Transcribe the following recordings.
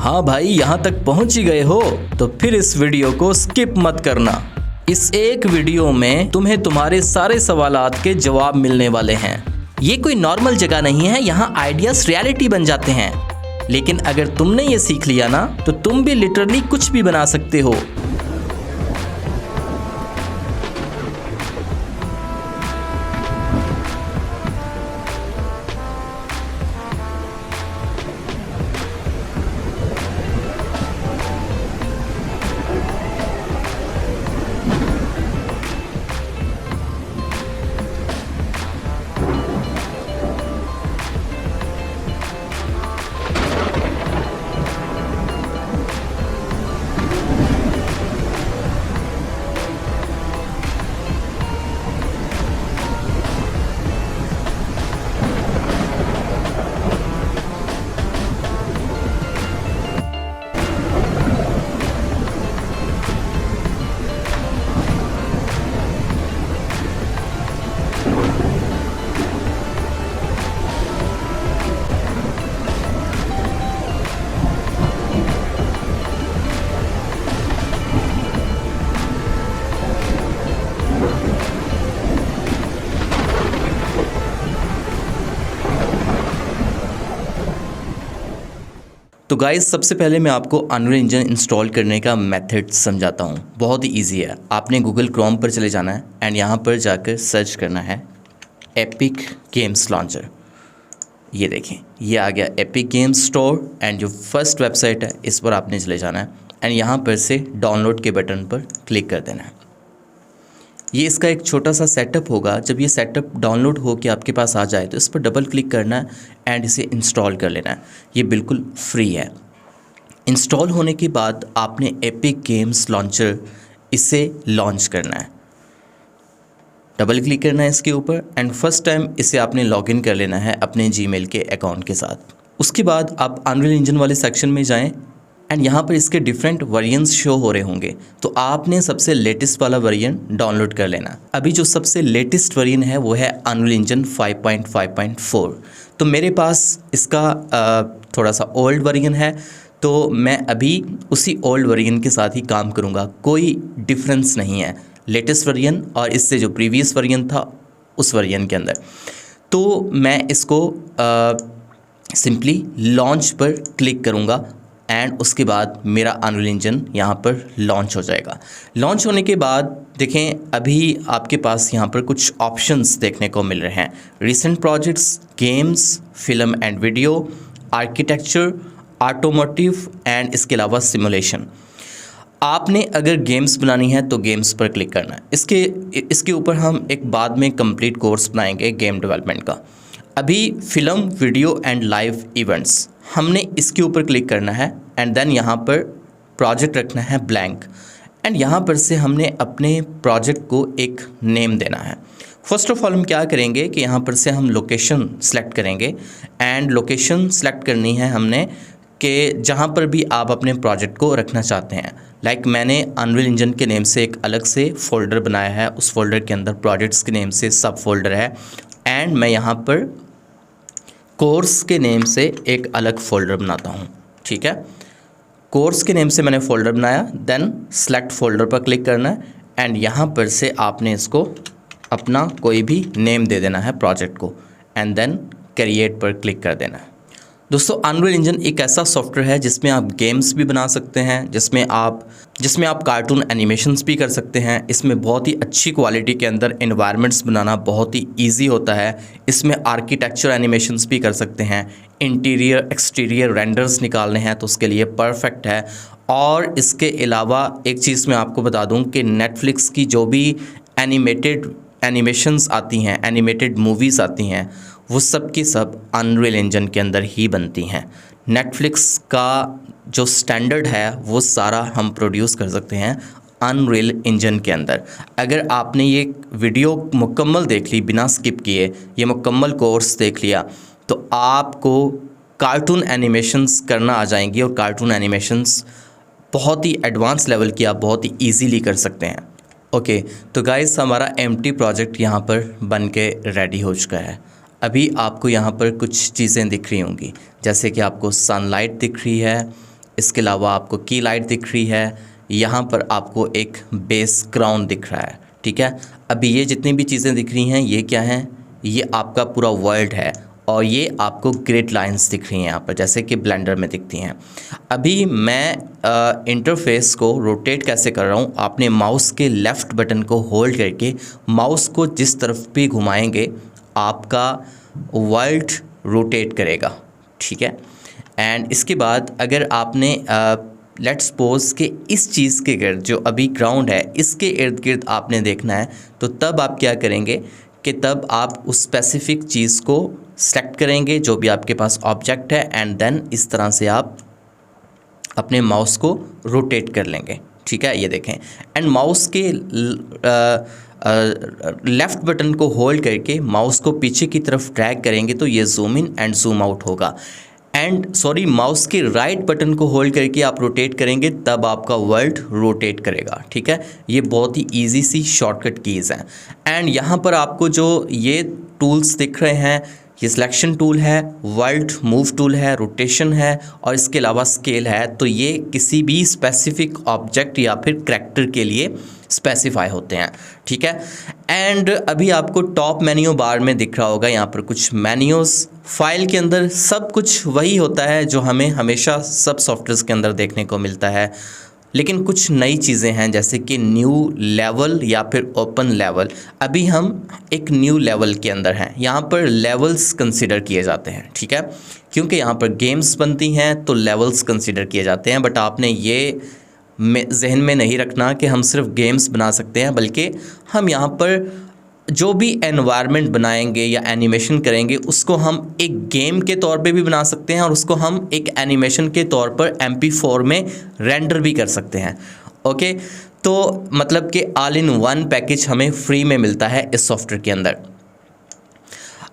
हाँ भाई, यहाँ तक पहुँच ही गए हो तो फिर इस वीडियो को स्किप मत करना। इस एक वीडियो में तुम्हें तुम्हारे सारे सवालात के जवाब मिलने वाले हैं। ये कोई नॉर्मल जगह नहीं है, यहाँ आइडियाज रियलिटी बन जाते हैं। लेकिन अगर तुमने ये सीख लिया ना तो तुम भी लिटरली कुछ भी बना सकते हो। तो गाइस, सबसे पहले मैं आपको अनरियल इंजन इंस्टॉल करने का मेथड समझाता हूँ। बहुत ही इजी है। आपने गूगल क्रोम पर चले जाना है एंड यहाँ पर जाकर सर्च करना है एपिक गेम्स लॉन्चर। ये देखें, ये आ गया एपिक गेम्स स्टोर एंड जो फर्स्ट वेबसाइट है इस पर आपने चले जाना है एंड यहाँ पर से डाउनलोड के बटन पर क्लिक कर देना है। ये इसका एक छोटा सा सेटअप होगा। जब ये सेटअप डाउनलोड हो के आपके पास आ जाए तो इस पर डबल क्लिक करना है एंड इसे इंस्टॉल कर लेना है। ये बिल्कुल फ्री है। इंस्टॉल होने के बाद आपने एपिक गेम्स लॉन्चर इसे लॉन्च करना है। डबल क्लिक करना है इसके ऊपर एंड फर्स्ट टाइम इसे आपने लॉगिन कर लेना है अपने जीमेल के अकाउंट के साथ। उसके बाद आप अनरियल इंजन वाले सेक्शन में जाएं एंड यहाँ पर इसके डिफरेंट वेरिएंट्स शो हो रहे होंगे। तो आपने सबसे लेटेस्ट वाला वेरिएंट डाउनलोड कर लेना। अभी जो सबसे लेटेस्ट वेरिएंट है वो है अनरियल इंजन 5.5.4। तो मेरे पास इसका थोड़ा सा ओल्ड वेरिएंट है, तो मैं अभी उसी ओल्ड वेरिएंट के साथ ही काम करूँगा। कोई डिफरेंस नहीं है लेटेस्ट वेरिएंट और इससे जो प्रीवियस वेरिएंट था उस वेरिएंट के अंदर। तो मैं इसको सिंपली लॉन्च पर क्लिक करूँगा एंड उसके बाद मेरा अनरियल इंजन यहाँ पर लॉन्च हो जाएगा। लॉन्च होने के बाद देखें, अभी आपके पास यहाँ पर कुछ ऑप्शंस देखने को मिल रहे हैं। Recent projects, games, film and video, architecture, automotive and इसके अलावा सिमुलेशन। आपने अगर गेम्स बनानी है तो गेम्स पर क्लिक करना है। इसके ऊपर हम एक बाद में कंप्लीट कोर्स बनाएंगे गेम डेवलपमेंट का। अभी film, video and live events, हमने इसके ऊपर क्लिक करना है एंड देन यहाँ पर प्रोजेक्ट रखना है ब्लैंक एंड यहाँ पर से हमने अपने प्रोजेक्ट को एक नेम देना है। फर्स्ट ऑफ ऑल हम क्या करेंगे कि यहाँ पर से हम लोकेशन सेलेक्ट करेंगे एंड लोकेशन सेलेक्ट करनी है हमने कि जहाँ पर भी आप अपने प्रोजेक्ट को रखना चाहते हैं। लाइक मैंने अनरियल इंजन के नेम से एक अलग से फ़ोल्डर बनाया है, उस फोल्डर के अंदर प्रोजेक्ट्स के नेम से सब फोल्डर है एंड मैं यहाँ पर कोर्स के नेम से एक अलग फ़ोल्डर बनाता हूँ। ठीक है, कोर्स के नेम से मैंने फ़ोल्डर बनाया, देन सेलेक्ट फ़ोल्डर पर क्लिक करना है एंड यहाँ पर से आपने इसको अपना कोई भी नेम दे देना है प्रोजेक्ट को एंड देन क्रिएट पर क्लिक कर देना है। दोस्तों, अनरियल इंजन एक ऐसा सॉफ्टवेयर है जिसमें आप गेम्स भी बना सकते हैं, जिसमें आप कार्टून एनिमेशंस भी कर सकते हैं। इसमें बहुत ही अच्छी क्वालिटी के अंदर एनवायरनमेंट्स बनाना बहुत ही इजी होता है। इसमें आर्किटेक्चर एनिमेशंस भी कर सकते हैं। इंटीरियर एक्सटीरियर रेंडर्स निकालने हैं तो उसके लिए परफेक्ट है। और इसके अलावा एक चीज़ मैं आपको बता दूं कि नेटफ्लिक्स की जो भी एनिमेशंस आती हैं, एनिमेटेड मूवीज़ आती हैं, वो सब की सब अनरियल इंजन के अंदर ही बनती हैं। नेटफ्लिक्स का जो स्टैंडर्ड है वो सारा हम प्रोड्यूस कर सकते हैं अनरियल इंजन के अंदर। अगर आपने ये वीडियो मुकम्मल देख ली बिना स्किप किए, ये मुकम्मल कोर्स देख लिया, तो आपको कार्टून एनिमेशंस करना आ जाएंगी और कार्टून एनिमेशंस बहुत ही एडवांस लेवल की आप बहुत ही ईजीली कर सकते हैं। ओके, तो गाइस, हमारा एम्प्टी प्रोजेक्ट यहाँ पर बन के रेडी हो चुका है। अभी आपको यहाँ पर कुछ चीज़ें दिख रही होंगी, जैसे कि आपको सनलाइट दिख रही है, इसके अलावा आपको की लाइट दिख रही है, यहाँ पर आपको एक बेस ग्राउंड दिख रहा है, ठीक है। अभी ये जितनी भी चीज़ें दिख रही हैं ये क्या हैं, ये आपका पूरा वर्ल्ड है और ये आपको ग्रिड लाइंस दिख रही हैं यहाँ पर, जैसे कि ब्लेंडर में दिखती हैं। अभी मैं इंटरफेस को रोटेट कैसे कर रहा हूँ, आपने माउस के लेफ़्ट बटन को होल्ड करके माउस को जिस तरफ भी घुमाएंगे आपका वर्ल्ड रोटेट करेगा, ठीक है। एंड इसके बाद अगर आपने लेट्स सपोज कि इस चीज़ के गिर्द जो अभी ग्राउंड है इसके इर्द गिर्द आपने देखना है, तो तब आप क्या करेंगे कि तब आप उस स्पेसिफिक चीज़ को सेलेक्ट करेंगे जो भी आपके पास ऑब्जेक्ट है, एंड देन इस तरह से आप अपने माउस को रोटेट कर लेंगे, ठीक है। ये देखें, एंड माउस के लेफ़्ट बटन को होल्ड करके माउस को पीछे की तरफ ड्रैग करेंगे तो ये zoom in and zoom out होगा। एंड सॉरी, माउस के राइट बटन को होल्ड करके आप रोटेट करेंगे तब आपका वर्ल्ड रोटेट करेगा, ठीक है। ये बहुत ही इजी सी शॉर्टकट कीज़ हैं। एंड यहाँ पर आपको जो ये टूल्स दिख रहे हैं, ये सिलेक्शन टूल है, वर्ल्ड मूव टूल है, रोटेशन है और इसके अलावा स्केल है। तो ये किसी भी स्पेसिफिक ऑब्जेक्ट या फिर करैक्टर के लिए स्पेसिफाई होते हैं, ठीक है। एंड अभी आपको टॉप मेन्यू बार में दिख रहा होगा यहाँ पर कुछ मेन्यूज़। फाइल के अंदर सब कुछ वही होता है जो हमें हमेशा सब सॉफ्टवेयर्स के अंदर देखने को मिलता है, लेकिन कुछ नई चीज़ें हैं जैसे कि न्यू लेवल या फिर ओपन लेवल। अभी हम एक न्यू लेवल के अंदर हैं, यहाँ पर लेवल्स कंसिडर किए जाते हैं, ठीक है, क्योंकि यहाँ पर गेम्स बनती हैं तो लेवल्स कंसिडर किए जाते हैं। बट आपने ये जहन में नहीं रखना कि हम सिर्फ गेम्स बना सकते हैं, बल्कि हम यहाँ पर जो भी एनवायरनमेंट बनाएंगे या एनिमेशन करेंगे उसको हम एक गेम के तौर पे भी बना सकते हैं और उसको हम एक एनिमेशन के तौर पर MP4 में रेंडर भी कर सकते हैं, ओके। तो मतलब कि ऑल इन वन पैकेज हमें फ्री में मिलता है इस सॉफ्टवेयर के अंदर।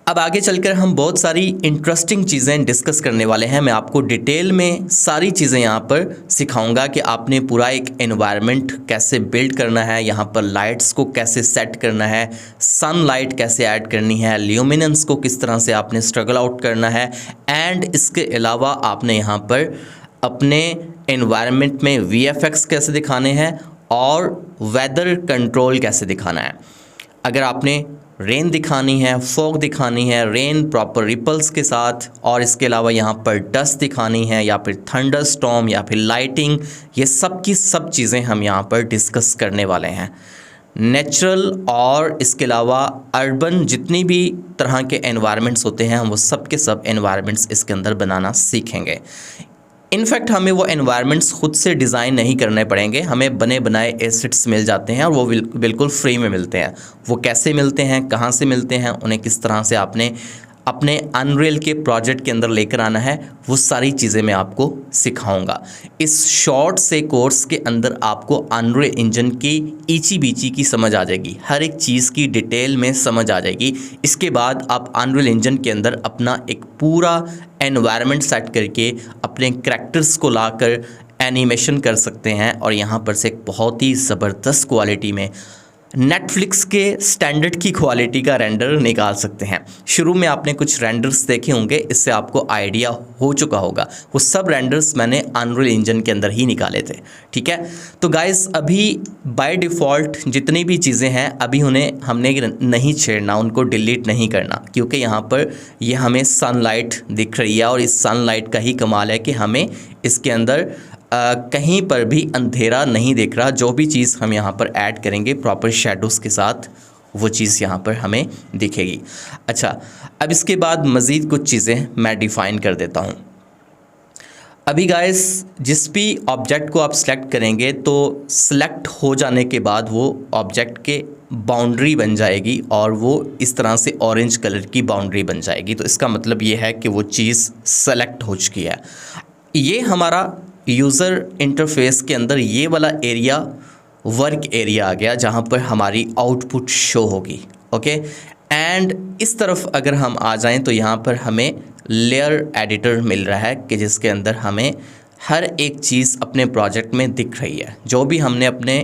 अब आगे चलकर हम बहुत सारी इंटरेस्टिंग चीज़ें डिस्कस करने वाले हैं। मैं आपको डिटेल में सारी चीज़ें यहाँ पर सिखाऊंगा कि आपने पूरा एक एनवायरनमेंट कैसे बिल्ड करना है, यहाँ पर लाइट्स को कैसे सेट करना है, सनलाइट कैसे ऐड करनी है, ल्यूमिनेंस को किस तरह से आपने स्ट्रगल आउट करना है, एंड इसके अलावा आपने यहाँ पर अपने एनवायरनमेंट में VFX कैसे दिखाने हैं और वेदर कंट्रोल कैसे दिखाना है। अगर आपने रेन दिखानी है, फॉग दिखानी है, रेन प्रॉपर रिपल्स के साथ, और इसके अलावा यहाँ पर डस्ट दिखानी है या फिर थंडर स्टॉर्म या फिर लाइटिंग, ये सब की सब चीज़ें हम यहाँ पर डिस्कस करने वाले हैं। नेचुरल और इसके अलावा अर्बन जितनी भी तरह के एनवायरनमेंट्स होते हैं हम वो सब के सब एनवायरनमेंट्स इसके अंदर बनाना सीखेंगे। इनफैक्ट हमें वो एनवायरनमेंट्स खुद से डिज़ाइन नहीं करने पड़ेंगे, हमें बने बनाए एसेट्स मिल जाते हैं और वो बिल्कुल फ्री में मिलते हैं। वो कैसे मिलते हैं, कहाँ से मिलते हैं, उन्हें किस तरह से आपने अपने अनरियल के प्रोजेक्ट के अंदर लेकर आना है, वो सारी चीज़ें मैं आपको सिखाऊंगा। इस शॉर्ट से कोर्स के अंदर आपको अनरियल इंजन की ईची बीची की समझ आ जाएगी, हर एक चीज़ की डिटेल में समझ आ जाएगी। इसके बाद आप अनरियल इंजन के अंदर अपना एक पूरा एनवायरनमेंट सेट करके अपने करैक्टर्स को लाकर एनिमेशन कर सकते हैं और यहाँ पर से एक बहुत ही ज़बरदस्त क्वालिटी में नेटफ्लिक्स के स्टैंडर्ड की क्वालिटी का रेंडर निकाल सकते हैं। शुरू में आपने कुछ रेंडर्स देखे होंगे, इससे आपको आइडिया हो चुका होगा। वो सब रेंडर्स मैंने अनरियल इंजन के अंदर ही निकाले थे, ठीक है। तो गाइस अभी बाय डिफ़ॉल्ट जितनी भी चीज़ें हैं अभी उन्हें हमने नहीं छेड़ना, उनको डिलीट नहीं करना, क्योंकि यहाँ पर ये हमें सनलाइट दिख रही है और इस सनलाइट का ही कमाल है कि हमें इसके अंदर कहीं पर भी अंधेरा नहीं दिख रहा। जो भी चीज़ हम यहाँ पर ऐड करेंगे प्रॉपर शेडोज़ के साथ वो चीज़ यहाँ पर हमें दिखेगी। अच्छा, अब इसके बाद मज़ीद कुछ चीज़ें मैं डिफ़ाइन कर देता हूँ। अभी गाइस जिस भी ऑब्जेक्ट को आप सिलेक्ट करेंगे तो सिलेक्ट हो जाने के बाद वो ऑब्जेक्ट के बाउंड्री बन जाएगी और वो इस तरह से ऑरेंज कलर की बाउंड्री बन जाएगी। तो इसका मतलब ये है कि वो चीज़ सेलेक्ट हो चुकी है। ये हमारा यूज़र इंटरफेस के अंदर ये वाला एरिया वर्क एरिया आ गया जहाँ पर हमारी आउटपुट शो होगी, ओके। एंड इस तरफ अगर हम आ जाएं तो यहाँ पर हमें लेयर एडिटर मिल रहा है कि जिसके अंदर हमें हर एक चीज़ अपने प्रोजेक्ट में दिख रही है। जो भी हमने अपने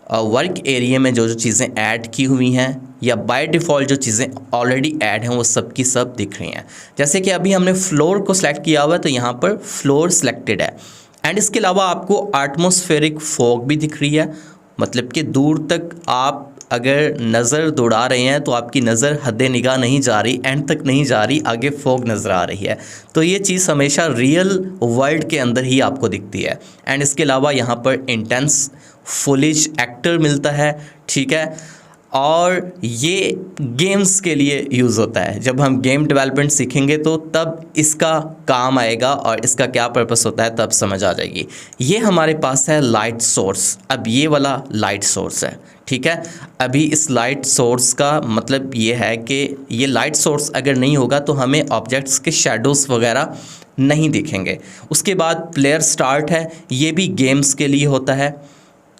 वर्क एरिया में जो चीज़ें ऐड की हुई हैं या बाय डिफ़ॉल्ट जो चीज़ें ऑलरेडी ऐड हैं वो सब की सब दिख रही हैं। जैसे कि अभी हमने फ्लोर को सिलेक्ट किया हुआ है तो यहाँ पर फ्लोर सिलेक्टेड है। एंड इसके अलावा आपको एटमॉस्फेरिक फॉग भी दिख रही है, मतलब कि दूर तक आप अगर नज़र दौड़ा रहे हैं तो आपकी नज़र हद निगाह नहीं जा रही, एंड तक नहीं जा रही, आगे फॉग नज़र आ रही है। तो ये चीज़ हमेशा रियल वर्ल्ड के अंदर ही आपको दिखती है। एंड इसके अलावा यहाँ पर इंटेंस फुलिश एक्टर मिलता है, ठीक है। और ये गेम्स के लिए यूज़ होता है। जब हम गेम डेवलपमेंट सीखेंगे तो तब इसका काम आएगा और इसका क्या पर्पस होता है तब समझ आ जाएगी। ये हमारे पास है लाइट सोर्स। अब ये वाला लाइट सोर्स है, ठीक है। अभी इस लाइट सोर्स का मतलब ये है कि ये लाइट सोर्स अगर नहीं होगा तो हमें ऑब्जेक्ट्स के शेडोज़ वगैरह नहीं दिखेंगे। उसके बाद प्लेयर स्टार्ट है, ये भी गेम्स के लिए होता है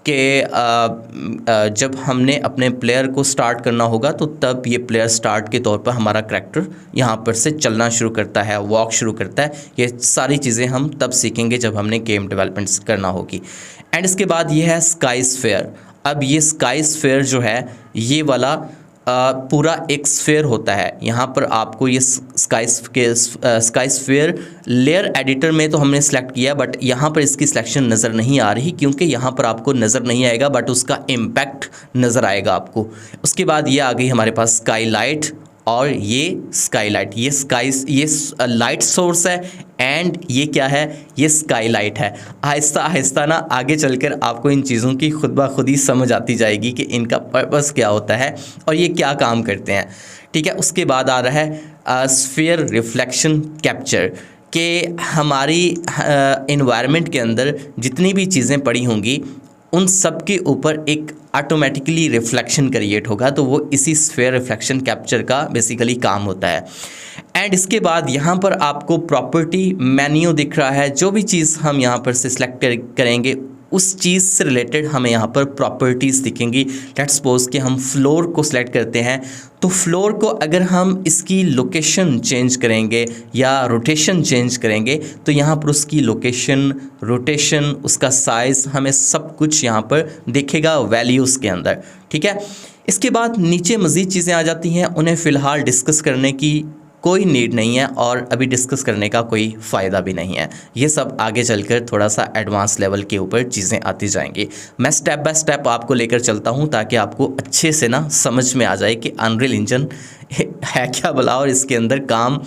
कि जब हमने अपने प्लेयर को स्टार्ट करना होगा तो तब ये प्लेयर स्टार्ट के तौर पर हमारा करैक्टर यहाँ पर से चलना शुरू करता है, वॉक शुरू करता है। ये सारी चीज़ें हम तब सीखेंगे जब हमने गेम डेवलपमेंट करना होगी। एंड इसके बाद ये है स्काई स्फीयर। अब ये स्काई स्फीयर जो है ये वाला पूरा एक स्फीयर होता है। यहाँ पर आपको ये स्काई स्फीयर लेयर एडिटर में तो हमने सेलेक्ट किया, बट यहाँ पर इसकी सिलेक्शन नज़र नहीं आ रही क्योंकि यहाँ पर आपको नज़र नहीं आएगा, बट उसका इम्पैक्ट नज़र आएगा आपको। उसके बाद ये आ गई हमारे पास स्काई लाइट, और ये स्काई लाइट, ये लाइट सोर्स है, एंड ये क्या है, ये स्काई लाइट है। आहिस्ता आहिस्ता ना आगे चलकर आपको इन चीज़ों की खुद ब खुद ही समझ आती जाएगी कि इनका पर्पस क्या होता है और ये क्या काम करते हैं, ठीक है। उसके बाद आ रहा है स्फीयर रिफ्लेक्शन कैप्चर, कि हमारी इन्वायरमेंट के अंदर जितनी भी चीज़ें पड़ी होंगी उन सब के ऊपर एक ऑटोमेटिकली रिफ्लेक्शन क्रिएट होगा, तो वो इसी स्फीयर रिफ्लेक्शन कैप्चर का बेसिकली काम होता है। एंड इसके बाद यहाँ पर आपको प्रॉपर्टी मेन्यू दिख रहा है। जो भी चीज़ हम यहाँ पर से सिलेक्ट करेंगे उस चीज़ से रिलेटेड हमें यहाँ पर प्रॉपर्टीज़ दिखेंगी। लेट्स सपोज कि हम फ्लोर को सिलेक्ट करते हैं, तो फ्लोर को अगर हम इसकी लोकेशन चेंज करेंगे या रोटेशन चेंज करेंगे तो यहाँ पर उसकी लोकेशन, रोटेशन, उसका साइज़, हमें सब कुछ यहाँ पर दिखेगा वैल्यूज़ के अंदर, ठीक है। इसके बाद नीचे मज़ीद चीज़ें आ जाती हैं, उन्हें फ़िलहाल डिस्कस करने की कोई नीड नहीं है और अभी डिस्कस करने का कोई फ़ायदा भी नहीं है। ये सब आगे चलकर थोड़ा सा एडवांस लेवल के ऊपर चीज़ें आती जाएंगी। मैं स्टेप बाय स्टेप आपको लेकर चलता हूँ ताकि आपको अच्छे से ना समझ में आ जाए कि अनरियल इंजन है क्या भला, और इसके अंदर काम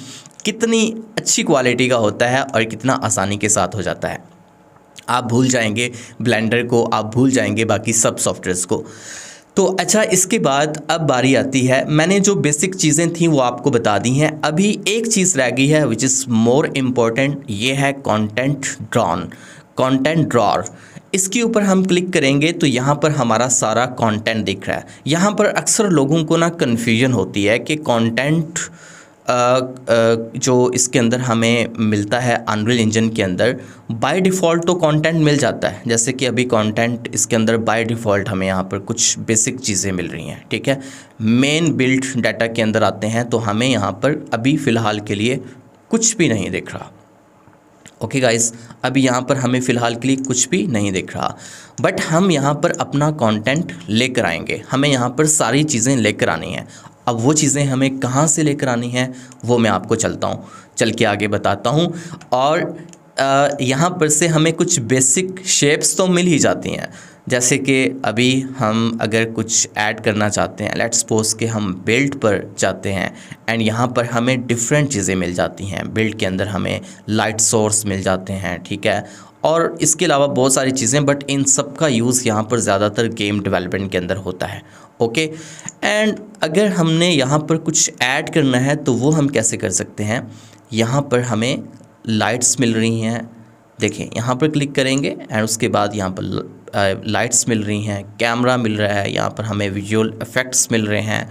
कितनी अच्छी क्वालिटी का होता है और कितना आसानी के साथ हो जाता है। आप भूल जाएंगे ब्लेंडर को, आप भूल जाएंगे बाकी सब सॉफ्टवेयर्स को। तो अच्छा, इसके बाद अब बारी आती है, मैंने जो बेसिक चीज़ें थी वो आपको बता दी हैं। अभी एक चीज़ रह गई है विच इज़ मोर इम्पॉर्टेंट, ये है कंटेंट ड्रॉर। इसके ऊपर हम क्लिक करेंगे तो यहाँ पर हमारा सारा कंटेंट दिख रहा है। यहाँ पर अक्सर लोगों को ना कन्फ्यूजन होती है कि कंटेंट जो इसके अंदर हमें मिलता है अनरियल इंजन के अंदर बाय डिफ़ॉल्ट तो कंटेंट मिल जाता है। जैसे कि अभी कंटेंट इसके अंदर बाय डिफ़ॉल्ट हमें यहाँ पर कुछ बेसिक चीज़ें मिल रही हैं, ठीक है। मेन बिल्ड डाटा के अंदर आते हैं तो हमें यहाँ पर अभी फ़िलहाल के लिए कुछ भी नहीं दिख रहा। ओके गाइस, अभी यहाँ पर हमें फ़िलहाल के लिए कुछ भी नहीं दिख रहा, बट हम यहाँ पर अपना कंटेंट लेकर आएंगे। हमें यहाँ पर सारी चीज़ें लेकर आनी है। अब वो चीज़ें हमें कहाँ से लेकर आनी है वो मैं आपको चल के आगे बताता हूँ। और यहाँ पर से हमें कुछ बेसिक शेप्स तो मिल ही जाती हैं। जैसे कि अभी हम अगर कुछ ऐड करना चाहते हैं, लेट्स सपोज कि हम बिल्ड पर जाते हैं एंड यहाँ पर हमें डिफरेंट चीज़ें मिल जाती हैं। बिल्ड के अंदर हमें लाइट सोर्स मिल जाते हैं, ठीक है, और इसके अलावा बहुत सारी चीज़ें, बट इन सब का यूज़ यहाँ पर ज़्यादातर गेम डेवलपमेंट के अंदर होता है। ओके, एंड अगर हमने यहाँ पर कुछ ऐड करना है तो वो हम कैसे कर सकते हैं। यहाँ पर हमें लाइट्स मिल रही हैं, देखिए यहाँ पर क्लिक करेंगे एंड उसके बाद यहाँ पर लाइट्स मिल रही हैं, कैमरा मिल रहा है, यहाँ पर हमें विजुअल इफ़ेक्ट्स मिल रहे हैं,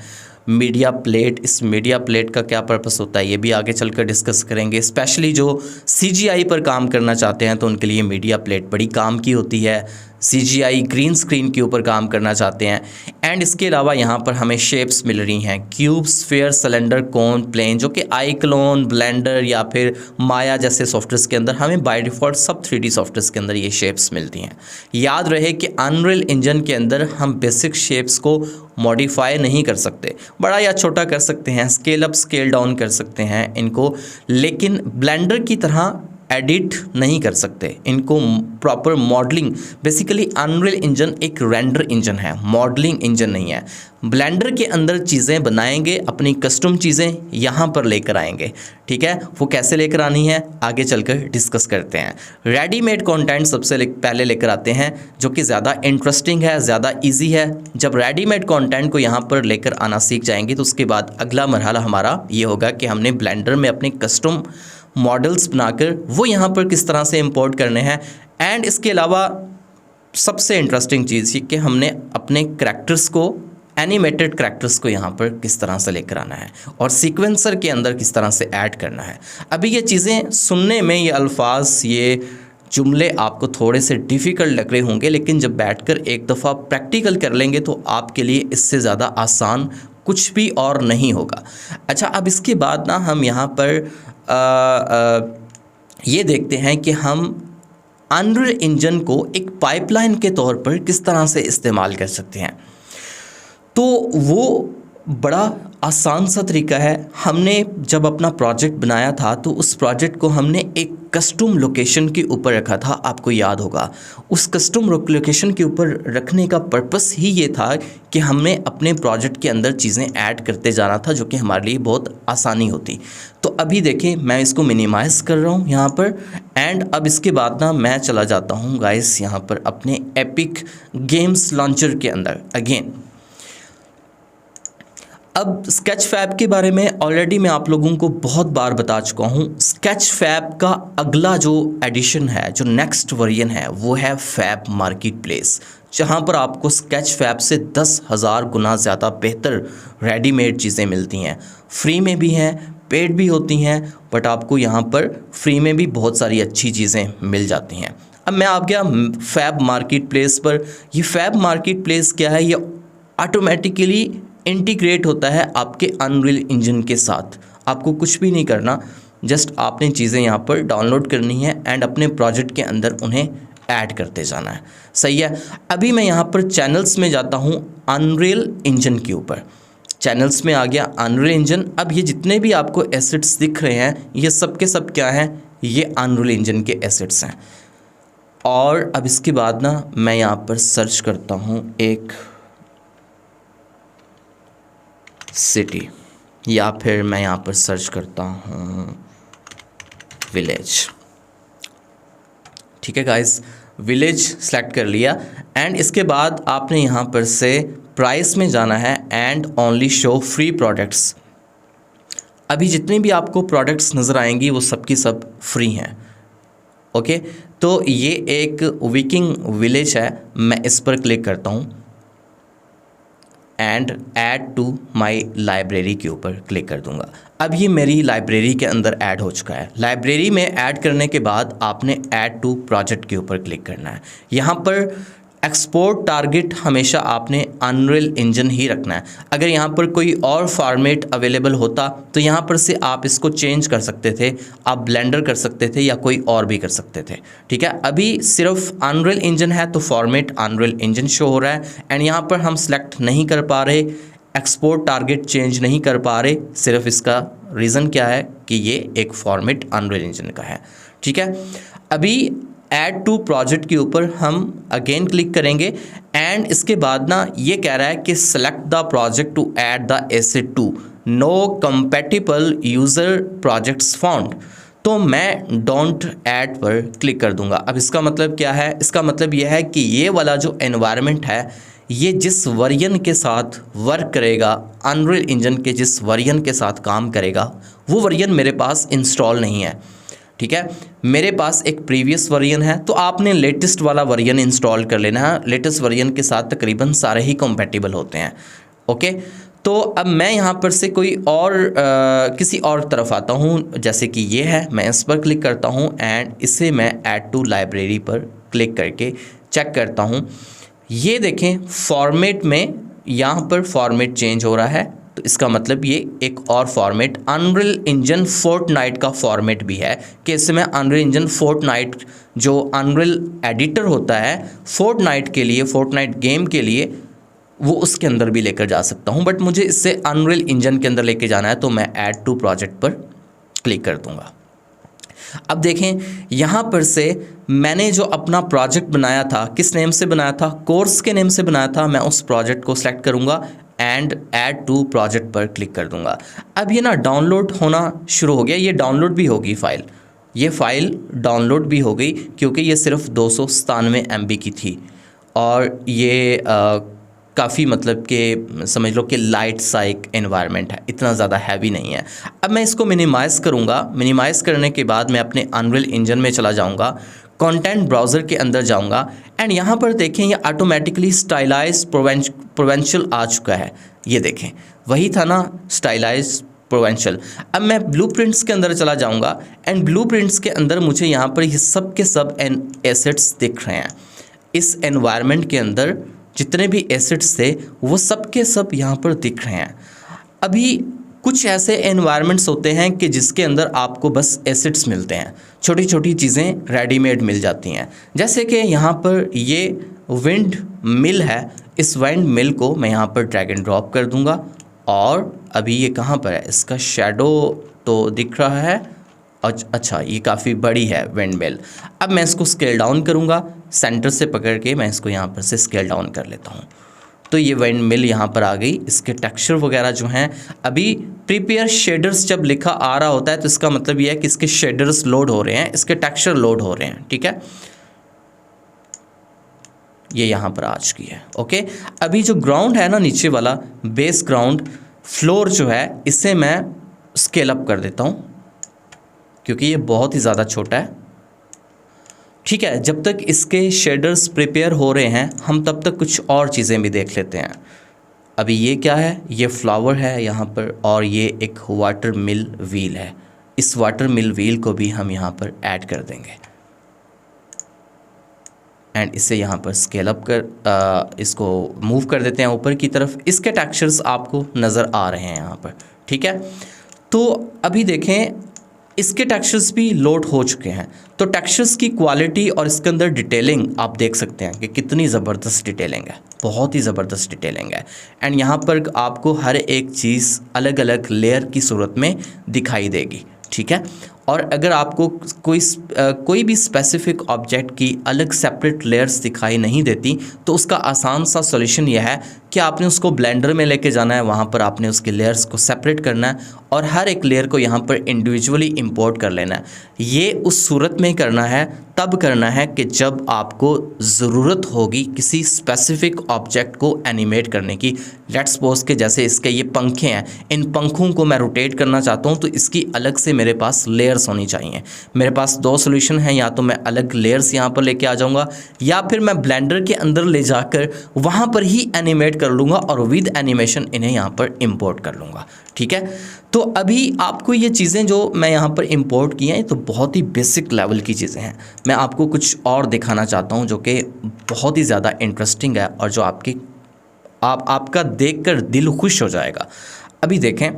मीडिया प्लेट। इस मीडिया प्लेट का क्या पर्पस होता है ये भी आगे चलकर डिस्कस करेंगे। स्पेशली जो CGI पर काम करना चाहते हैं तो उनके लिए मीडिया प्लेट बड़ी काम की होती है। CGI ग्रीन स्क्रीन के ऊपर काम करना चाहते हैं। एंड इसके अलावा यहाँ पर हमें शेप्स मिल रही हैं, क्यूब, स्फीयर, सिलेंडर, कोन, प्लेन, जो कि iClone, ब्लेंडर या फिर माया जैसे सॉफ्टवेयर्स के अंदर हमें बाय डिफ़ॉल्ट सब 3D सॉफ्टवेयर्स के अंदर ये शेप्स मिलती हैं। याद रहे कि अनरियल इंजन के अंदर हम बेसिक शेप्स को मॉडिफाई नहीं कर सकते, बड़ा या छोटा कर सकते हैं, स्केल अप स्केल डाउन कर सकते हैं इनको, लेकिन ब्लेंडर की तरह एडिट नहीं कर सकते, इनको proper modelling, basically unreal engine एक रेंडर इंजन है, मॉडलिंग इंजन नहीं है। ब्लेंडर के अंदर चीज़ें बनाएंगे, अपनी कस्टम चीज़ें यहाँ पर लेकर आएंगे, ठीक है। वो कैसे लेकर आनी है आगे चलकर डिस्कस करते हैं। रेडीमेड कंटेंट सबसे पहले लेकर आते हैं, जो कि ज़्यादा इंटरेस्टिंग है, ज़्यादा इजी है। जब रेडीमेड कंटेंट को यहाँ पर लेकर आना सीख जाएंगे तो उसके बाद अगला मरहला हमारा ये होगा कि हमने ब्लेंडर में अपने कस्टम मॉडल्स बनाकर वो यहाँ पर किस तरह से इंपोर्ट करने हैं। एंड इसके अलावा सबसे इंटरेस्टिंग चीज़ ये कि हमने अपने करैक्टर्स को, एनिमेटेड करैक्टर्स को यहाँ पर किस तरह से लेकर आना है और सीक्वेंसर के अंदर किस तरह से ऐड करना है। अभी ये चीज़ें सुनने में, ये अल्फाज, ये जुमले आपको थोड़े से डिफ़िकल्ट लग रहे होंगे, लेकिन जब बैठकर एक दफ़ा प्रैक्टिकल कर लेंगे तो आपके लिए इससे ज़्यादा आसान कुछ भी और नहीं होगा। अच्छा, अब इसके बाद ना हम यहाँ पर ये देखते हैं कि हम अनरियल इंजन को एक पाइपलाइन के तौर पर किस तरह से इस्तेमाल कर सकते हैं। तो वो बड़ा आसान सा तरीका है। हमने जब अपना प्रोजेक्ट बनाया था तो उस प्रोजेक्ट को हमने एक कस्टम लोकेशन के ऊपर रखा था, आपको याद होगा। उस कस्टम लोकेशन के ऊपर रखने का पर्पस ही ये था कि हमने अपने प्रोजेक्ट के अंदर चीज़ें ऐड करते जाना था, जो कि हमारे लिए बहुत आसानी होती। तो अभी देखें, मैं इसको मिनिमाइज़ कर रहा हूँ यहाँ पर। एंड अब इसके बाद ना मैं चला जाता हूँ गाइस यहाँ पर अपने एपिक गेम्स लॉन्चर के अंदर अगेन। अब स्केचफैब के बारे में ऑलरेडी मैं आप लोगों को बहुत बार बता चुका हूँ। स्केचफैब का अगला जो एडिशन है, जो नेक्स्ट वर्जन है, वो है फैब मार्केट प्लेस, जहाँ पर आपको स्केचफैब से 10,000 गुना ज़्यादा बेहतर रेडीमेड चीज़ें मिलती हैं। फ्री में भी हैं, पेड भी होती हैं, बट आपको यहाँ पर फ्री में भी बहुत सारी अच्छी चीज़ें मिल जाती हैं। अब मैं आ गया फैब मार्केट प्लेस पर। ये फैब मार्केट प्लेस क्या है? ये ऑटोमेटिकली इंटीग्रेट होता है आपके अनरियल इंजन के साथ। आपको कुछ भी नहीं करना, जस्ट आपने चीज़ें यहाँ पर डाउनलोड करनी है एंड अपने प्रोजेक्ट के अंदर उन्हें ऐड करते जाना है। सही है। अभी मैं यहाँ पर चैनल्स में जाता हूँ अनरियल इंजन के ऊपर। चैनल्स में आ गया अनरियल इंजन। अब ये जितने भी आपको एसेट्स दिख रहे हैं, ये सब के सब क्या हैं? ये अनरियल इंजन के एसेट्स हैं। और अब इसके बाद ना मैं यहाँ पर सर्च करता हूँ एक सिटी, या फिर मैं यहाँ पर सर्च करता हूँ विलेज। ठीक है गाइस, विलेज सेलेक्ट कर लिया। एंड इसके बाद आपने यहाँ पर से प्राइस में जाना है and only show free products. अभी जितनी भी आपको प्रोडक्ट्स नज़र आएंगी वो सब की सब फ्री हैं। ओके, तो ये एक विकिंग विलेज है। मैं इस पर क्लिक करता हूँ and add to my library के ऊपर क्लिक कर दूंगा। अब ये मेरी लाइब्रेरी के अंदर ऐड हो चुका है। लाइब्रेरी में ऐड करने के बाद आपने ऐड टू प्रोजेक्ट के ऊपर क्लिक करना है। यहाँ पर एक्सपोर्ट टारगेट हमेशा आपने अनरियल इंजन ही रखना है। अगर यहाँ पर कोई और फॉर्मेट अवेलेबल होता तो यहाँ पर से आप इसको चेंज कर सकते थे, आप ब्लेंडर कर सकते थे या कोई और भी कर सकते थे। ठीक है, अभी सिर्फ अनरियल इंजन है तो फॉर्मेट अनरियल इंजन शो हो रहा है। एंड यहाँ पर हम सेलेक्ट नहीं कर पा रहे, एक्सपोर्ट टारगेट चेंज नहीं कर पा रहे। सिर्फ इसका रीज़न क्या है कि ये एक फॉर्मेट अनरियल इंजन का है। ठीक है, अभी ऐड टू प्रोजेक्ट के ऊपर हम अगेन क्लिक करेंगे एंड इसके बाद ना ये कह रहा है कि select the project to add the asset to, no compatible user projects found. तो मैं डोंट ऐड पर क्लिक कर दूंगा। अब इसका मतलब क्या है? इसका मतलब यह है कि ये वाला जो एनवायरनमेंट है, ये जिस वर्जन के साथ वर्क करेगा, अनरियल इंजन के जिस वर्जन के साथ काम करेगा, वो वर्जन मेरे पास इंस्टॉल नहीं है। ठीक है, मेरे पास एक प्रीवियस वर्जन है, तो आपने लेटेस्ट वाला वर्जन इंस्टॉल कर लेना है। लेटेस्ट वर्जन के साथ तकरीबन सारे ही कंपैटिबल होते हैं। ओके, तो अब मैं यहाँ पर से कोई और किसी और तरफ आता हूँ, जैसे कि ये है। मैं इस पर क्लिक करता हूँ एंड इसे मैं ऐड टू लाइब्रेरी पर क्लिक करके चेक करता हूँ। ये देखें, फॉर्मेट में यहाँ पर फॉर्मेट चेंज हो रहा है, तो इसका मतलब ये एक और फॉर्मेट अनरियल इंजन फोर्टनाइट का फॉर्मेट भी है कि इसमें अनरियल इंजन फोर्टनाइट जो अनरियल एडिटर होता है फोर्टनाइट के लिए, फोर्टनाइट गेम के लिए, वो उसके अंदर भी लेकर जा सकता हूँ। बट मुझे इससे अनरियल इंजन के अंदर लेके जाना है, तो मैं ऐड टू प्रोजेक्ट पर क्लिक कर दूँगा। अब देखें यहाँ पर से मैंने जो अपना प्रोजेक्ट बनाया था, किस नेम से बनाया था, कोर्स के नेम से बनाया था, मैं उस प्रोजेक्ट को सिलेक्ट करूँगा एंड ऐड टू प्रोजेक्ट पर क्लिक कर दूँगा। अब ये ना डाउनलोड होना शुरू हो गया, ये डाउनलोड भी होगी फाइल, ये फ़ाइल डाउनलोड भी हो गई क्योंकि ये सिर्फ 297 MB की थी और ये काफ़ी मतलब कि समझ लो कि लाइट सा एक एनवायरनमेंट है, इतना ज़्यादा हैवी नहीं है। अब मैं इसको मिनिमाइज़ करूँगा, मिनिमाइज़ करने के बाद मैं अपने अनरियल इंजन में चला जाऊँगा, कंटेंट ब्राउज़र के अंदर जाऊँगा एंड यहाँ पर देखें ये ऑटोमेटिकली स्टाइलाइज प्रोवेंशियल आ चुका है। ये देखें वही था ना स्टाइलाइज प्रोवेंशियल। अब मैं ब्लूप्रिंट्स के अंदर चला जाऊँगा एंड ब्लूप्रिंट्स के अंदर मुझे यहाँ पर ये सब के सब एसेट्स दिख रहे हैं। इस एनवायरनमेंट के अंदर जितने भी एसेट्स थे वो सब के सब यहाँ पर दिख रहे हैं। अभी कुछ ऐसे एनवायरनमेंट्स होते हैं कि जिसके अंदर आपको बस एसेट्स मिलते हैं, छोटी छोटी चीज़ें रेडीमेड मिल जाती हैं। जैसे कि यहाँ पर ये विंड मिल है, इस विंड मिल को मैं यहाँ पर ड्रैग एंड ड्रॉप कर दूँगा और अभी ये कहाँ पर है, इसका शैडो तो दिख रहा है। अच्छा ये काफ़ी बड़ी है विंड मिल। अब मैं इसको स्केल डाउन करूँगा, सेंटर से पकड़ के मैं इसको यहाँ पर से स्केल डाउन कर लेता हूँ। तो ये विंड मिल यहाँ पर आ गई। इसके टेक्सचर वगैरह जो हैं, अभी प्रिपेयर शेडर्स जब लिखा आ रहा होता है तो इसका मतलब ये है कि इसके शेडर्स लोड हो रहे हैं, इसके टेक्सचर लोड हो रहे हैं। ठीक है, ये यहाँ पर आ चुकी है। ओके, अभी जो ग्राउंड है ना नीचे वाला बेस ग्राउंड फ्लोर जो है, इसे मैं स्केल अप कर देता हूँ क्योंकि ये बहुत ही ज़्यादा छोटा है। ठीक है, जब तक इसके शेडर्स प्रिपेयर हो रहे हैं हम तब तक कुछ और चीज़ें भी देख लेते हैं। अभी ये क्या है, ये फ्लावर है यहाँ पर और ये एक वाटर मिल व्हील है। इस वाटर मिल व्हील को भी हम यहाँ पर ऐड कर देंगे एंड इसे यहाँ पर स्केल अप कर इसको मूव कर देते हैं ऊपर की तरफ। इसके टेक्सचर्स आपको नज़र आ रहे हैं यहाँ पर। ठीक है, तो अभी देखें इसके टेक्सचर्स भी लोड हो चुके हैं। तो टेक्सचर्स की क्वालिटी और इसके अंदर डिटेलिंग आप देख सकते हैं कि कितनी ज़बरदस्त डिटेलिंग है, बहुत ही ज़बरदस्त डिटेलिंग है। एंड यहाँ पर आपको हर एक चीज़ अलग अलग लेयर की सूरत में दिखाई देगी। ठीक है, और अगर आपको कोई भी स्पेसिफिक ऑब्जेक्ट की अलग सेपरेट लेयर्स दिखाई नहीं देती तो उसका आसान सा सॉल्यूशन यह है कि आपने उसको ब्लेंडर में लेके जाना है, वहाँ पर आपने उसके लेयर्स को सेपरेट करना है और हर एक लेयर को यहाँ पर इंडिविजुअली इंपोर्ट कर लेना है। ये उस सूरत में करना है, तब करना है कि जब आपको ज़रूरत होगी किसी स्पेसिफिक ऑब्जेक्ट को एनिमेट करने की। लेट्स सपोज के जैसे इसके ये पंखे हैं, इन पंखों को मैं रोटेट करना चाहता हूँ तो इसकी अलग से मेरे पास लेयर्स होनी चाहिए। मेरे पास दो सॉल्यूशन हैं, या तो मैं अलग लेयर्स यहाँ पर लेके आ जाऊँगा या फिर मैं ब्लेंडर के अंदर ले जाकर वहाँ पर ही एनिमेट कर लूँगा और विद एनिमेशन इन्हें यहाँ पर इंपोर्ट कर लूँगा। ठीक है, तो अभी आपको ये चीज़ें जो मैं यहाँ पर इंपोर्ट की हैं तो बहुत ही बेसिक लेवल की चीज़ें हैं। मैं आपको कुछ और दिखाना चाहता हूँ जो कि बहुत ही ज़्यादा इंटरेस्टिंग है और जो आपका देखकर दिल खुश हो जाएगा। अभी देखें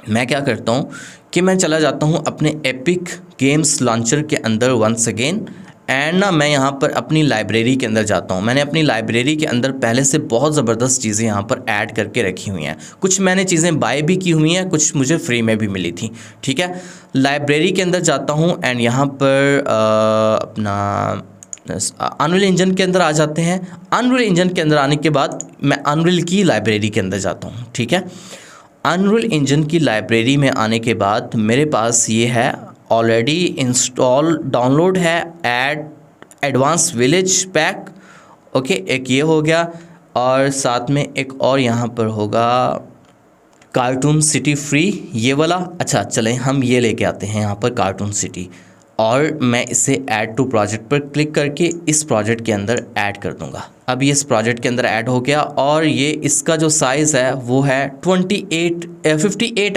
मैं क्या करता हूँ कि मैं चला जाता हूँ अपने एपिक गेम्स लॉन्चर के अंदर वंस अगेन एंड ना मैं यहाँ पर अपनी लाइब्रेरी के अंदर जाता हूँ। मैंने अपनी लाइब्रेरी के अंदर पहले से बहुत ज़बरदस्त चीज़ें यहाँ पर ऐड करके रखी हुई हैं। कुछ मैंने चीज़ें बाय भी की हुई हैं, कुछ मुझे फ्री में भी मिली थी। ठीक है, लाइब्रेरी के अंदर जाता हूँ एंड यहाँ पर अपना अनरियल इंजन के अंदर आ जाते हैं। अनरियल इंजन के अंदर आने के बाद मैं अनरियल की लाइब्रेरी के अंदर जाता हूँ। ठीक है, अनरियल इंजन की लाइब्रेरी में आने के बाद मेरे पास ये है ऑलरेडी इंस्टॉल डाउनलोड है add advance village pack. Okay, एक ये हो गया और साथ में एक और यहाँ पर होगा कार्टून सिटी फ्री, ये वाला। अच्छा चलें हम ये लेके आते हैं यहाँ पर कार्टून सिटी और मैं इसे ऐड टू प्रोजेक्ट पर क्लिक करके इस प्रोजेक्ट के अंदर ऐड कर दूंगा। अब ये इस प्रोजेक्ट के अंदर ऐड हो गया और ये इसका जो साइज़ है वो है 58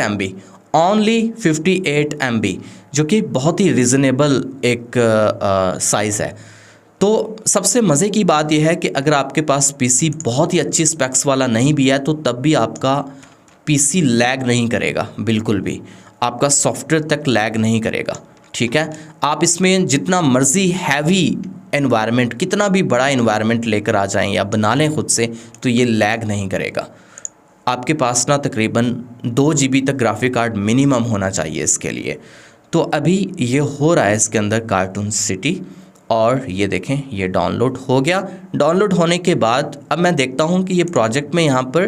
MB, ओनली 58 MB, जो कि बहुत ही रीज़नेबल एक साइज़ है। तो सबसे मज़े की बात यह है कि अगर आपके पास पीसी बहुत ही अच्छी स्पेक्स वाला नहीं भी है तो तब भी आपका पीसी लैग नहीं करेगा, बिल्कुल भी आपका सॉफ्टवेयर तक लैग नहीं करेगा। ठीक है, आप इसमें जितना मर्ज़ी हैवी एनवायरनमेंट, कितना भी बड़ा एनवायरनमेंट लेकर आ जाएं या बना लें खुद से तो ये लैग नहीं करेगा। आपके पास ना तकरीबन 2 GB तक ग्राफिक कार्ड मिनिमम होना चाहिए इसके लिए। तो अभी ये हो रहा है इसके अंदर कार्टून सिटी, और ये देखें ये डाउनलोड हो गया। डाउनलोड होने के बाद अब मैं देखता हूँ कि ये प्रोजेक्ट में यहाँ पर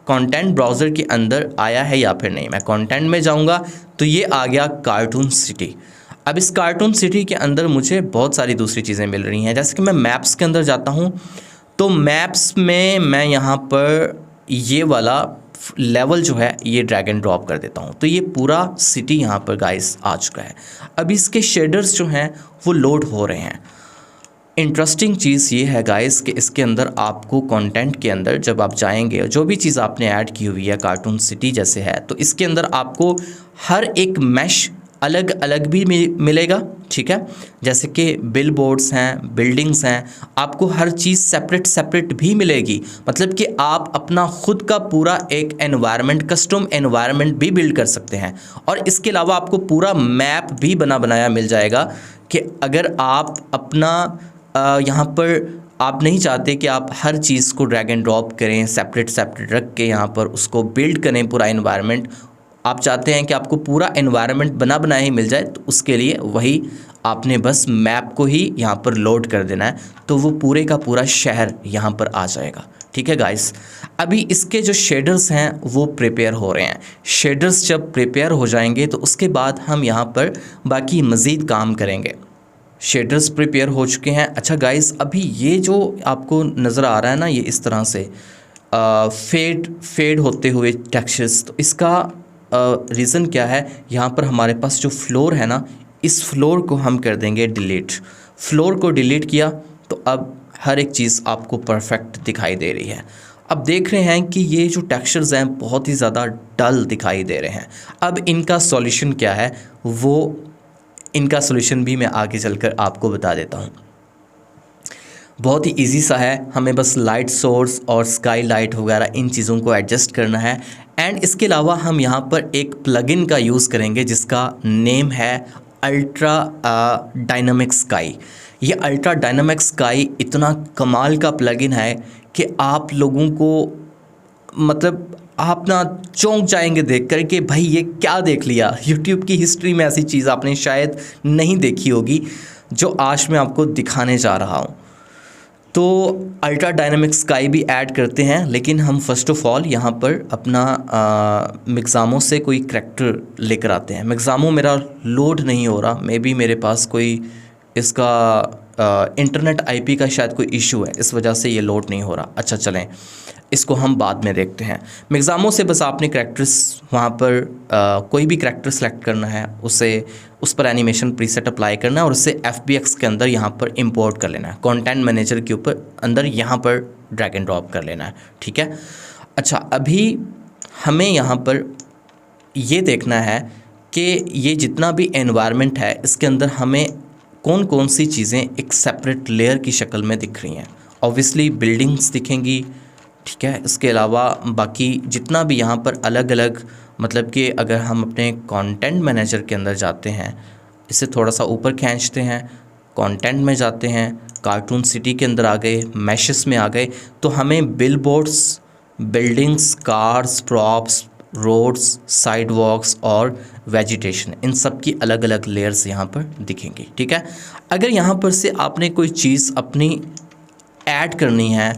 कंटेंट ब्राउज़र के अंदर आया है या फिर नहीं। मैं कंटेंट में जाऊँगा तो ये आ गया कार्टून सिटी। अब इस कार्टून सिटी के अंदर मुझे बहुत सारी दूसरी चीज़ें मिल रही हैं, जैसे कि मैं मैप्स के अंदर जाता हूँ तो मैप्स में मैं यहाँ पर ये वाला लेवल जो है ये ड्रैग एंड ड्रॉप कर देता हूँ, तो ये पूरा सिटी यहाँ पर गाइस आ चुका है। अब इसके शेडर्स जो हैं वो लोड हो रहे हैं। इंटरेस्टिंग चीज़ ये है गाइस कि इसके अंदर आपको कंटेंट के अंदर जब आप जाएंगे, जो भी चीज़ आपने ऐड की हुई है कार्टून सिटी जैसे है, तो इसके अंदर आपको हर एक मैश अलग अलग भी मिलेगा, ठीक है। जैसे कि बिल बोर्ड्स हैं, बिल्डिंग्स हैं, आपको हर चीज़ सेपरेट सेपरेट भी मिलेगी। मतलब कि आप अपना खुद का पूरा एक एनवायरनमेंट, कस्टम एनवायरनमेंट भी बिल्ड कर सकते हैं। और इसके अलावा आपको पूरा मैप भी बना बनाया मिल जाएगा कि अगर आप अपना यहाँ पर आप नहीं चाहते कि आप हर चीज़ को ड्रैग एंड ड्रॉप करें, सेपरेट सेपरेट रख के यहाँ पर उसको बिल्ड करें पूरा एनवायरनमेंट, आप चाहते हैं कि आपको पूरा एनवायरनमेंट बना बनाया ही मिल जाए, तो उसके लिए वही आपने बस मैप को ही यहाँ पर लोड कर देना है, तो वो पूरे का पूरा शहर यहाँ पर आ जाएगा, ठीक है गाइस। अभी इसके जो शेडर्स हैं वो प्रिपेयर हो रहे हैं। शेडर्स जब प्रिपेयर हो जाएंगे तो उसके बाद हम यहाँ पर बाकी मज़ीद काम करेंगे। शेडर्स प्रिपेयर हो चुके हैं। अच्छा गाइस, अभी ये जो आपको नज़र आ रहा है ना, ये इस तरह से फेड होते हुए टेक्सचर्स, तो इसका रीज़न क्या है? यहाँ पर हमारे पास जो फ्लोर है ना, इस फ्लोर को हम कर देंगे डिलीट। फ्लोर को डिलीट किया तो अब हर एक चीज़ आपको परफेक्ट दिखाई दे रही है। अब देख रहे हैं कि ये जो टेक्सचर्स हैं बहुत ही ज़्यादा डल दिखाई दे रहे हैं। अब इनका सॉल्यूशन क्या है, वो इनका सॉल्यूशन भी मैं आगे चलकर आपको बता देता हूँ। बहुत ही इजी सा है, हमें बस लाइट सोर्स और स्काई लाइट वगैरह इन चीज़ों को एडजस्ट करना है। एंड इसके अलावा हम यहाँ पर एक प्लगइन का यूज़ करेंगे जिसका नेम है अल्ट्रा डायनामिक स्काई। ये अल्ट्रा डायनामिक स्काई इतना कमाल का प्लगइन है कि आप लोगों को मतलब आप ना चौंक जाएंगे देख कर कि भाई ये क्या देख लिया। यूट्यूब की हिस्ट्री में ऐसी चीज़ आपने शायद नहीं देखी होगी जो आज मैं आपको दिखाने जा रहा हूँ। तो अल्ट्रा डायनामिक स्काई भी ऐड करते हैं, लेकिन हम फर्स्ट ऑफ़ ऑल यहाँ पर अपना मिक्सामो से कोई करैक्टर लेकर आते हैं। मिक्सामो मेरा लोड नहीं हो रहा, मे बी मेरे पास कोई इसका इंटरनेट आईपी का शायद कोई इशू है, इस वजह से ये लोड नहीं हो रहा। अच्छा चलें, इसको हम बाद में देखते हैं। मिक्सामो से बस आपने करैक्टर्स वहाँ पर कोई भी करैक्टर सेलेक्ट करना है, उसे उस पर एनिमेशन प्रीसेट अप्लाई करना है और उसे FBX के अंदर यहाँ पर इंपोर्ट कर लेना है। कंटेंट मैनेजर के ऊपर अंदर यहाँ पर ड्रैग एंड ड्रॉप कर लेना है, ठीक है। अच्छा, अभी हमें यहाँ पर ये देखना है कि ये जितना भी एनवायरनमेंट है इसके अंदर हमें कौन कौन सी चीज़ें एक सेपरेट लेयर की शक्ल में दिख रही हैं। ऑब्वियसली बिल्डिंग्स दिखेंगी, ठीक है। इसके अलावा बाकी जितना भी यहाँ पर अलग अलग, मतलब कि अगर हम अपने कंटेंट मैनेजर के अंदर जाते हैं, इसे थोड़ा सा ऊपर खींचते हैं, कंटेंट में जाते हैं, कार्टून सिटी के अंदर आ गए, मैशेस में आ गए, तो हमें billboards, buildings, cars, props, roads, sidewalks और वेजिटेशन, इन सब की अलग अलग लेयर्स यहाँ पर दिखेंगी, ठीक है। अगर यहाँ पर से आपने कोई चीज़ अपनी ऐड करनी है,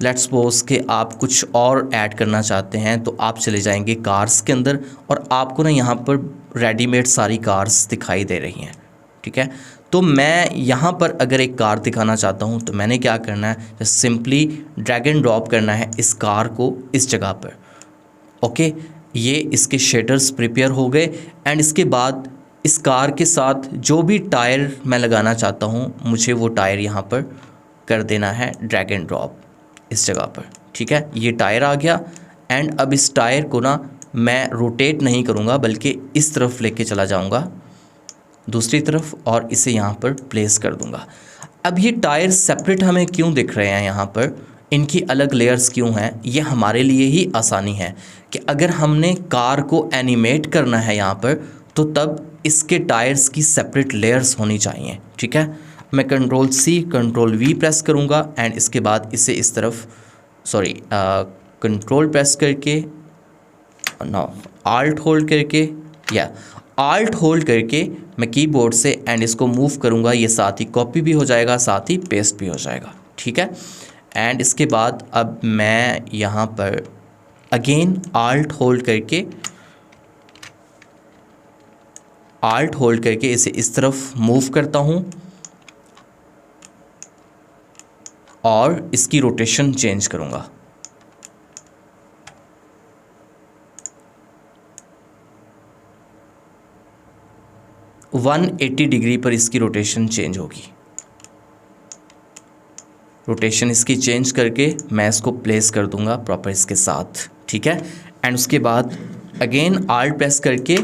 लेट्स सपोज कि आप कुछ और ऐड करना चाहते हैं, तो आप चले जाएंगे कार्स के अंदर और आपको ना यहाँ पर रेडीमेड सारी कार्स दिखाई दे रही हैं, ठीक है। तो मैं यहाँ पर अगर एक कार दिखाना चाहता हूँ तो मैंने क्या करना है, सिंपली ड्रैग एंड ड्रॉप करना है इस कार को इस जगह पर। ओके, ये इसके शेडर्स प्रिपेयर हो गए। एंड इसके बाद इस कार के साथ जो भी टायर मैं लगाना चाहता हूँ, मुझे वो टायर यहाँ पर कर देना है ड्रैग एंड ड्रॉप इस जगह पर, ठीक है। ये टायर आ गया। एंड अब इस टायर को ना मैं रोटेट नहीं करूँगा, बल्कि इस तरफ लेके चला जाऊँगा दूसरी तरफ और इसे यहाँ पर प्लेस कर दूँगा। अब ये टायर सेपरेट हमें क्यों दिख रहे हैं, यहाँ पर इनकी अलग लेयर्स क्यों हैं, ये हमारे लिए ही आसानी है कि अगर हमने कार को एनिमेट करना है यहाँ पर, तो तब इसके टायर्स की सेपरेट लेयर्स होनी चाहिए, ठीक है। मैं Ctrl+C Ctrl+V प्रेस करूँगा एंड इसके बाद इसे इस तरफ कंट्रोल प्रेस करके, नो, Alt होल्ड करके, या आल्ट होल्ड करके मैं कीबोर्ड से एंड इसको मूव करूँगा, ये साथ ही कॉपी भी हो जाएगा, साथ ही पेस्ट भी हो जाएगा, ठीक है। एंड इसके बाद अब मैं यहाँ पर अगेन आल्ट होल्ड करके इसे इस तरफ मूव करता हूँ और इसकी रोटेशन चेंज करूँगा। वन 180 डिग्री पर इसकी रोटेशन चेंज होगी। रोटेशन इसकी चेंज करके मैं इसको प्लेस कर दूंगा प्रॉपर इसके साथ, ठीक है। एंड उसके बाद अगेन आल्ट प्रेस करके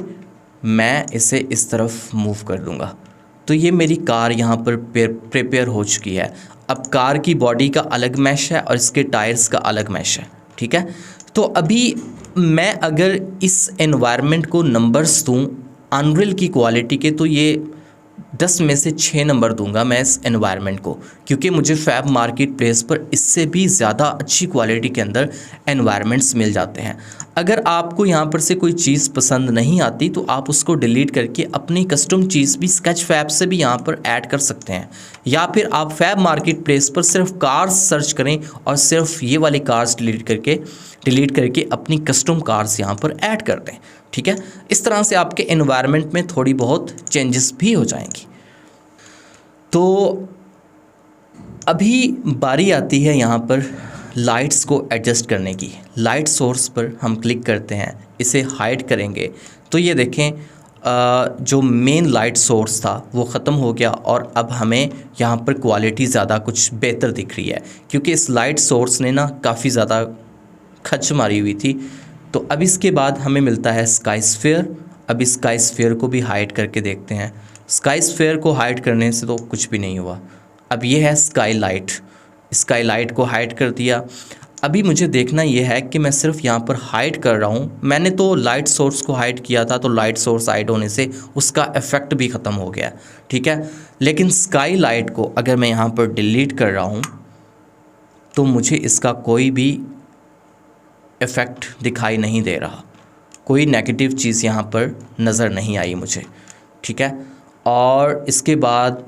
मैं इसे इस तरफ मूव कर दूंगा। तो ये मेरी कार यहाँ पर प्रिपेयर हो चुकी है। अब कार की बॉडी का अलग मैश है और इसके टायर्स का अलग मैश है, ठीक है। तो अभी मैं अगर इस एनवायरनमेंट को नंबर्स दूँ अनरियल की क्वालिटी के, तो ये 10 में से 6 नंबर दूंगा मैं इस एनवायरनमेंट को, क्योंकि मुझे फैब मार्केट प्लेस पर इससे भी ज़्यादा अच्छी क्वालिटी के अंदर एनवायरनमेंट्स मिल जाते हैं। अगर आपको यहाँ पर से कोई चीज़ पसंद नहीं आती तो आप उसको डिलीट करके अपनी कस्टम चीज़ भी स्केच फैब से भी यहाँ पर ऐड कर सकते हैं, या फिर आप फैब मार्केट प्लेस पर सिर्फ कार्स सर्च करें और सिर्फ ये वाले कार्स डिलीट करके अपनी कस्टम कार्स यहाँ पर ऐड कर दें, ठीक है। इस तरह से आपके एनवायरनमेंट में थोड़ी बहुत चेंजेस भी हो जाएंगी। तो अभी बारी आती है यहाँ पर लाइट्स को एडजस्ट करने की। लाइट सोर्स पर हम क्लिक करते हैं, इसे हाइड करेंगे तो ये देखें जो मेन लाइट सोर्स था वो ख़त्म हो गया और अब हमें यहाँ पर क्वालिटी ज़्यादा कुछ बेहतर दिख रही है, क्योंकि इस लाइट सोर्स ने ना काफ़ी ज़्यादा खच मारी हुई थी। तो अब इसके बाद हमें मिलता है स्काई स्फीयर। अब इस स्काई स्फीयर को भी हाइड करके देखते हैं। स्काई स्फीयर को हाइड करने से तो कुछ भी नहीं हुआ। अब ये है स्काई लाइट को हाइड कर दिया। अभी मुझे देखना ये है कि मैं सिर्फ यहाँ पर हाइड कर रहा हूँ। मैंने तो लाइट सोर्स को हाइड किया था, तो लाइट सोर्स हाइड होने से उसका इफ़ेक्ट भी ख़त्म हो गया, ठीक है। लेकिन स्काई लाइट को अगर मैं यहाँ पर डिलीट कर रहा हूँ तो मुझे इसका कोई भी इफ़ेक्ट दिखाई नहीं दे रहा, कोई नेगेटिव चीज़ यहाँ पर नज़र नहीं आई मुझे, ठीक है। और इसके बाद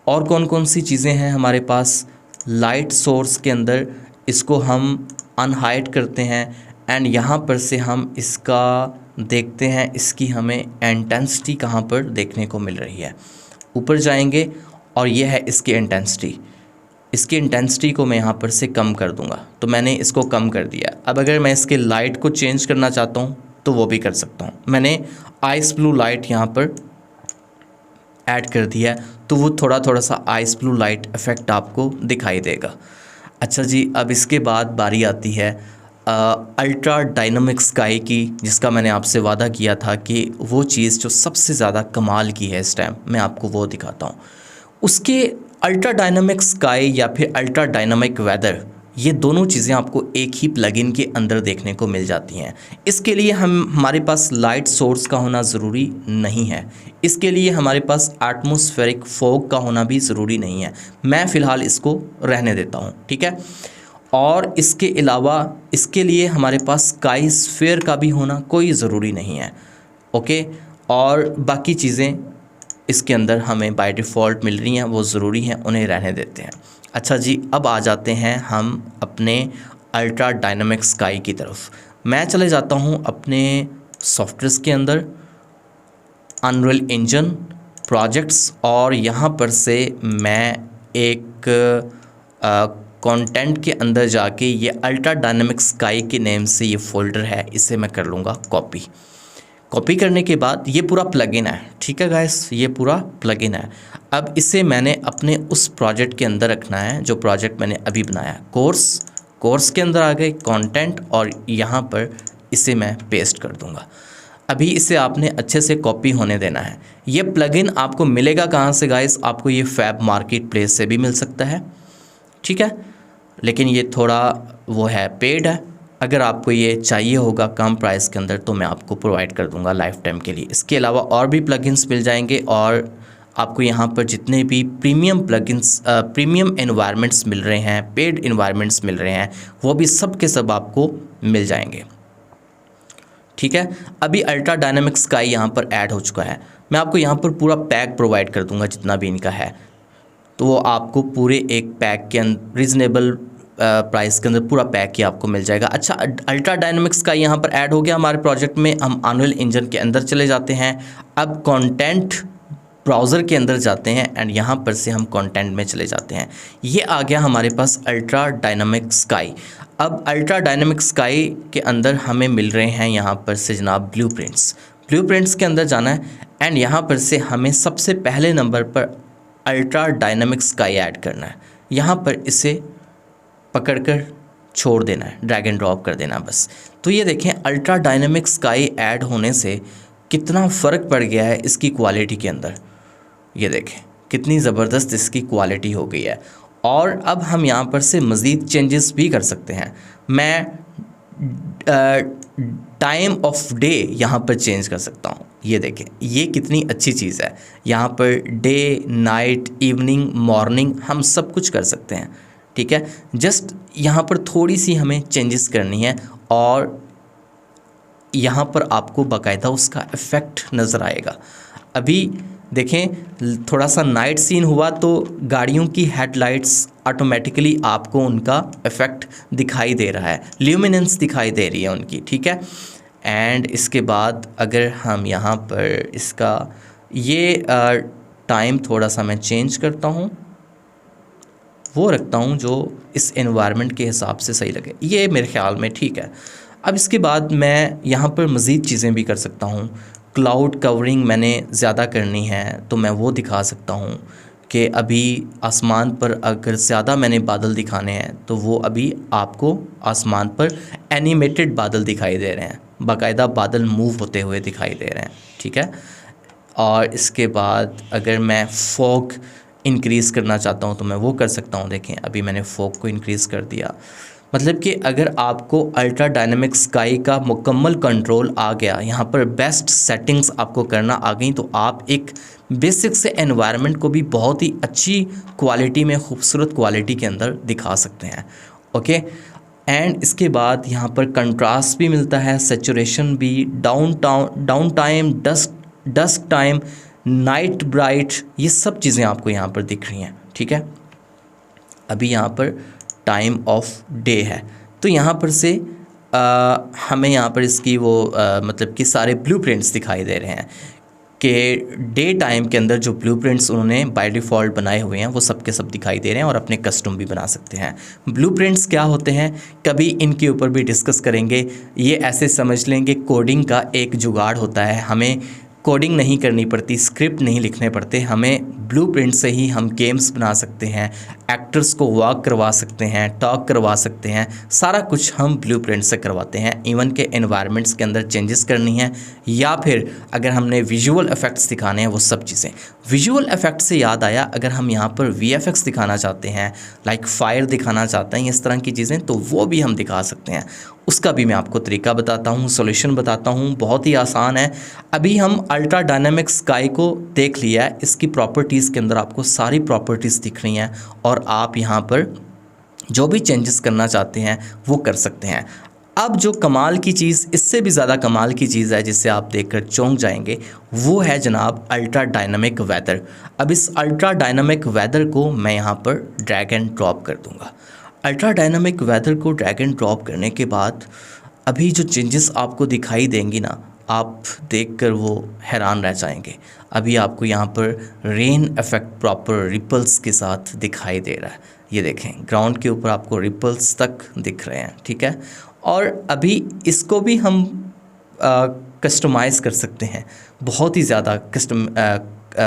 और कौन कौन सी चीज़ें हैं हमारे पास लाइट सोर्स के अंदर, इसको हम अनहाइड करते हैं एंड यहाँ पर से हम इसका देखते हैं, इसकी हमें इंटेंसिटी कहाँ पर देखने को मिल रही है। ऊपर जाएंगे और यह है इसकी इंटेंसिटी को मैं यहाँ पर से कम कर दूंगा। तो मैंने इसको कम कर दिया। अब अगर मैं इसके लाइट को चेंज करना चाहता हूँ तो वो भी कर सकता हूँ। मैंने आइस ब्लू लाइट यहाँ पर ऐड कर दिया है, तो वो थोड़ा सा आइस ब्लू लाइट इफ़ेक्ट आपको दिखाई देगा। अच्छा जी, अब इसके बाद बारी आती है अल्ट्रा डायनामिक स्काई की, जिसका मैंने आपसे वादा किया था कि वो चीज़ जो सबसे ज़्यादा कमाल की है इस टाइम मैं आपको वो दिखाता हूँ। उसके अल्ट्रा डायनामिक स्काई या फिर अल्ट्रा डायनामिक वेदर, ये दोनों चीज़ें आपको एक ही प्लगइन के अंदर देखने को मिल जाती हैं। इसके लिए हमारे पास लाइट सोर्स का होना ज़रूरी नहीं है, इसके लिए हमारे पास एटमॉस्फेरिक फॉग का होना भी ज़रूरी नहीं है। मैं फ़िलहाल इसको रहने देता हूँ, ठीक है। और इसके अलावा इसके लिए हमारे पास स्काई स्फीयर का भी होना कोई ज़रूरी नहीं है, ओके। और बाकी चीज़ें इसके अंदर हमें बाय डिफ़ॉल्ट मिल रही हैं, वो ज़रूरी हैं, उन्हें रहने देते हैं। अच्छा जी, अब आ जाते हैं हम अपने अल्ट्रा डायनामिक स्काई की तरफ। मैं चले जाता हूँ अपने सॉफ्टवेयर्स के अंदर, अनरियल इंजन प्रोजेक्ट्स, और यहाँ पर से मैं एक कंटेंट के अंदर जाके ये अल्ट्रा डायनामिक स्काई के नेम से ये फ़ोल्डर है, इसे मैं कर लूँगा कॉपी करने के बाद ये पूरा प्लगइन है, ठीक है गाइस, ये पूरा प्लगइन है। अब इसे मैंने अपने उस प्रोजेक्ट के अंदर रखना है जो प्रोजेक्ट मैंने अभी बनाया, कोर्स के अंदर आ गए कंटेंट, और यहाँ पर इसे मैं पेस्ट कर दूँगा। अभी इसे आपने अच्छे से कॉपी होने देना है। ये प्लगइन आपको मिलेगा कहाँ से गाइस? आपको ये फैब मार्केट प्लेस से भी मिल सकता है, ठीक है, लेकिन ये थोड़ा वो है, पेड है। अगर आपको ये चाहिए होगा कम प्राइस के अंदर तो मैं आपको प्रोवाइड कर दूंगा लाइफ टाइम के लिए। इसके अलावा और भी प्लगइन्स मिल जाएंगे, और आपको यहाँ पर जितने भी प्रीमियम एनवायरनमेंट्स मिल रहे हैं, पेड एनवायरनमेंट्स मिल रहे हैं, वो भी सब के सब आपको मिल जाएंगे, ठीक है। अभी अल्ट्रा डायनामिक स्काई यहाँ पर ऐड हो चुका है। मैं आपको यहाँ पर पूरा पैक प्रोवाइड कर दूंगा जितना भी इनका है, तो वो आपको पूरे एक पैक के अंदर रीज़नेबल प्राइस के अंदर पूरा पैक ही आपको मिल जाएगा। अच्छा, अल्ट्रा डायनामिक स्काई यहाँ पर ऐड हो गया हमारे प्रोजेक्ट में। हम अनरियल इंजन के अंदर चले जाते हैं। अब कंटेंट ब्राउज़र के अंदर जाते हैं एंड यहाँ पर से हम कंटेंट में चले जाते हैं। ये आ गया हमारे पास अल्ट्रा डायनामिक स्काई। अब अल्ट्रा डायनामिक स्काई के अंदर हमें मिल रहे हैं यहाँ पर से जनाब ब्लूप्रिंट्स के अंदर जाना है एंड यहाँ पर से हमें सबसे पहले नंबर पर अल्ट्रा डायनामिक स्काई ऐड करना है। यहाँ पर इसे पकड़कर छोड़ देना है, ड्रैग एंड ड्रॉप कर देना बस। तो ये देखें अल्ट्रा डायनामिक स्काई ऐड होने से कितना फ़र्क पड़ गया है इसकी क्वालिटी के अंदर। ये देखें कितनी ज़बरदस्त इसकी क्वालिटी हो गई है। और अब हम यहाँ पर से मज़ीद चेंजेस भी कर सकते हैं। मैं टाइम ऑफ डे यहाँ पर चेंज कर सकता हूँ। ये देखें ये कितनी अच्छी चीज़ है। यहाँ per day, night, evening, morning हम सब कुछ कर सकते हैं, ठीक है। जस्ट यहाँ पर थोड़ी सी हमें चेंजेस करनी है और यहाँ पर आपको बाकायदा उसका इफ़ेक्ट नज़र आएगा। अभी देखें थोड़ा सा नाइट सीन हुआ तो गाड़ियों की हेडलाइट्स ऑटोमेटिकली आपको उनका इफ़ेक्ट दिखाई दे रहा है, ल्यूमिनेंस दिखाई दे रही है उनकी, ठीक है। एंड इसके बाद अगर हम यहाँ पर इसका ये टाइम थोड़ा सा मैं चेंज करता हूँ, वो रखता हूँ जो इस एनवायरनमेंट के हिसाब से सही लगे, ये मेरे ख़्याल में ठीक है। अब इसके बाद मैं यहाँ पर मज़ीद चीज़ें भी कर सकता हूँ। क्लाउड कवरिंग मैंने ज़्यादा करनी है तो मैं वो दिखा सकता हूँ कि अभी आसमान पर अगर ज़्यादा मैंने बादल दिखाने हैं तो वो अभी आपको आसमान पर एनिमेटेड बादल दिखाई दे रहे हैं, बाकायदा बादल मूव होते हुए दिखाई दे रहे हैं, ठीक है। और इसके बाद अगर मैं फॉग इंक्रीज़ करना चाहता हूँ तो मैं वो कर सकता हूँ। देखें अभी मैंने फॉग को इंक्रीज़ कर दिया। मतलब कि अगर आपको अल्ट्रा डायनामिक स्काई का मुकम्मल कंट्रोल आ गया, यहाँ पर बेस्ट सेटिंग्स आपको करना आ गई, तो आप एक बेसिक से एनवायरनमेंट को भी बहुत ही अच्छी क्वालिटी में, खूबसूरत क्वालिटी के अंदर दिखा सकते हैं, ओके। एंड इसके बाद यहाँ पर कंट्रास्ट भी मिलता है, सैचुरेशन भी, down time, dusk time, night bright, ये सब चीज़ें आपको यहाँ पर दिख रही हैं, ठीक है। अभी यहाँ पर टाइम ऑफ डे है तो यहाँ पर से हमें यहाँ पर इसकी वो मतलब कि सारे ब्लूप्रिंट्स दिखाई दे रहे हैं कि डे टाइम के अंदर जो ब्लूप्रिंट्स उन्होंने बाय डिफ़ॉल्ट बनाए हुए हैं वो सब के सब दिखाई दे रहे हैं और अपने कस्टम भी बना सकते हैं। ब्लूप्रिंट्स क्या होते हैं कभी इनके ऊपर भी डिस्कस करेंगे। ये ऐसे समझ लेंगे कोडिंग का एक जुगाड़ होता है, हमें कोडिंग नहीं करनी पड़ती, स्क्रिप्ट नहीं लिखने पड़ते, हमें ब्लूप्रिंट से ही हम गेम्स बना सकते हैं, एक्टर्स को वॉक करवा सकते हैं, टॉक करवा सकते हैं, सारा कुछ हम ब्लूप्रिंट से करवाते हैं। इवन के एनवायरनमेंट्स के अंदर चेंजेस करनी है या फिर अगर हमने विजुअल इफ़ेक्ट्स दिखाने हैं वो सब चीज़ें। विजुअल इफ़ेक्ट से याद आया, अगर हम यहाँ पर VFX दिखाना चाहते हैं, लाइक फायर दिखाना चाहते हैं, इस तरह की चीज़ें, तो वो भी हम दिखा सकते हैं। उसका भी मैं आपको तरीका बताता हूँ, सॉल्यूशन बताता हूँ, बहुत ही आसान है। अभी हम अल्ट्रा डायनामिक स्काई को देख लिया है, इसकी प्रॉपर्टीज़ के अंदर आपको सारी प्रॉपर्टीज़ दिख रही हैं और आप यहाँ पर जो भी चेंजेस करना चाहते हैं वो कर सकते हैं। अब जो कमाल की चीज़, इससे भी ज़्यादा कमाल की चीज़ है जिसे आप देखकर चौंक जाएंगे, वो है जनाब अल्ट्रा डायनामिक वेदर। अब इस अल्ट्रा डायनामिक वेदर को मैं यहाँ पर ड्रैग एंड ड्रॉप कर दूँगा। अल्ट्रा डायनामिक वेदर को ड्रैग एंड ड्रॉप करने के बाद अभी जो चेंजेस आपको दिखाई देंगी ना, आप देखकर वो हैरान रह जाएंगे। अभी आपको यहाँ पर रेन इफ़ेक्ट प्रॉपर रिपल्स के साथ दिखाई दे रहा है। ये देखें ग्राउंड के ऊपर आपको रिपल्स तक दिख रहे हैं, ठीक है। और अभी इसको भी हम कस्टमाइज़ कर सकते हैं, बहुत ही ज़्यादा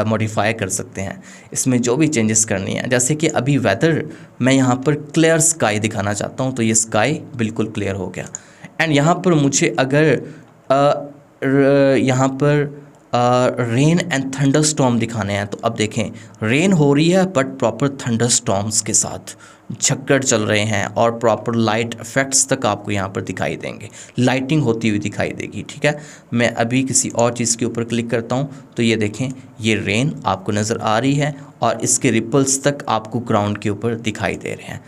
मॉडिफाई कर सकते हैं, इसमें जो भी चेंजेस करनी है। जैसे कि अभी वेदर मैं यहाँ पर क्लियर स्काई दिखाना चाहता हूँ तो ये स्काई बिल्कुल क्लियर हो गया। एंड यहाँ पर मुझे अगर यहाँ पर रेन एंड थंडर स्टॉर्म दिखाने हैं तो अब देखें रेन हो रही है बट प्रॉपर थंडर स्टॉर्म्स के साथ झक्कड़ चल रहे हैं और प्रॉपर लाइट इफ़ेक्ट्स तक आपको यहाँ पर दिखाई देंगे, लाइटिंग होती हुई दिखाई देगी, ठीक है। मैं अभी किसी और चीज़ के ऊपर क्लिक करता हूँ तो ये देखें ये रेन आपको नज़र आ रही है और इसके रिपल्स तक आपको ग्राउंड के ऊपर दिखाई दे रहे हैं।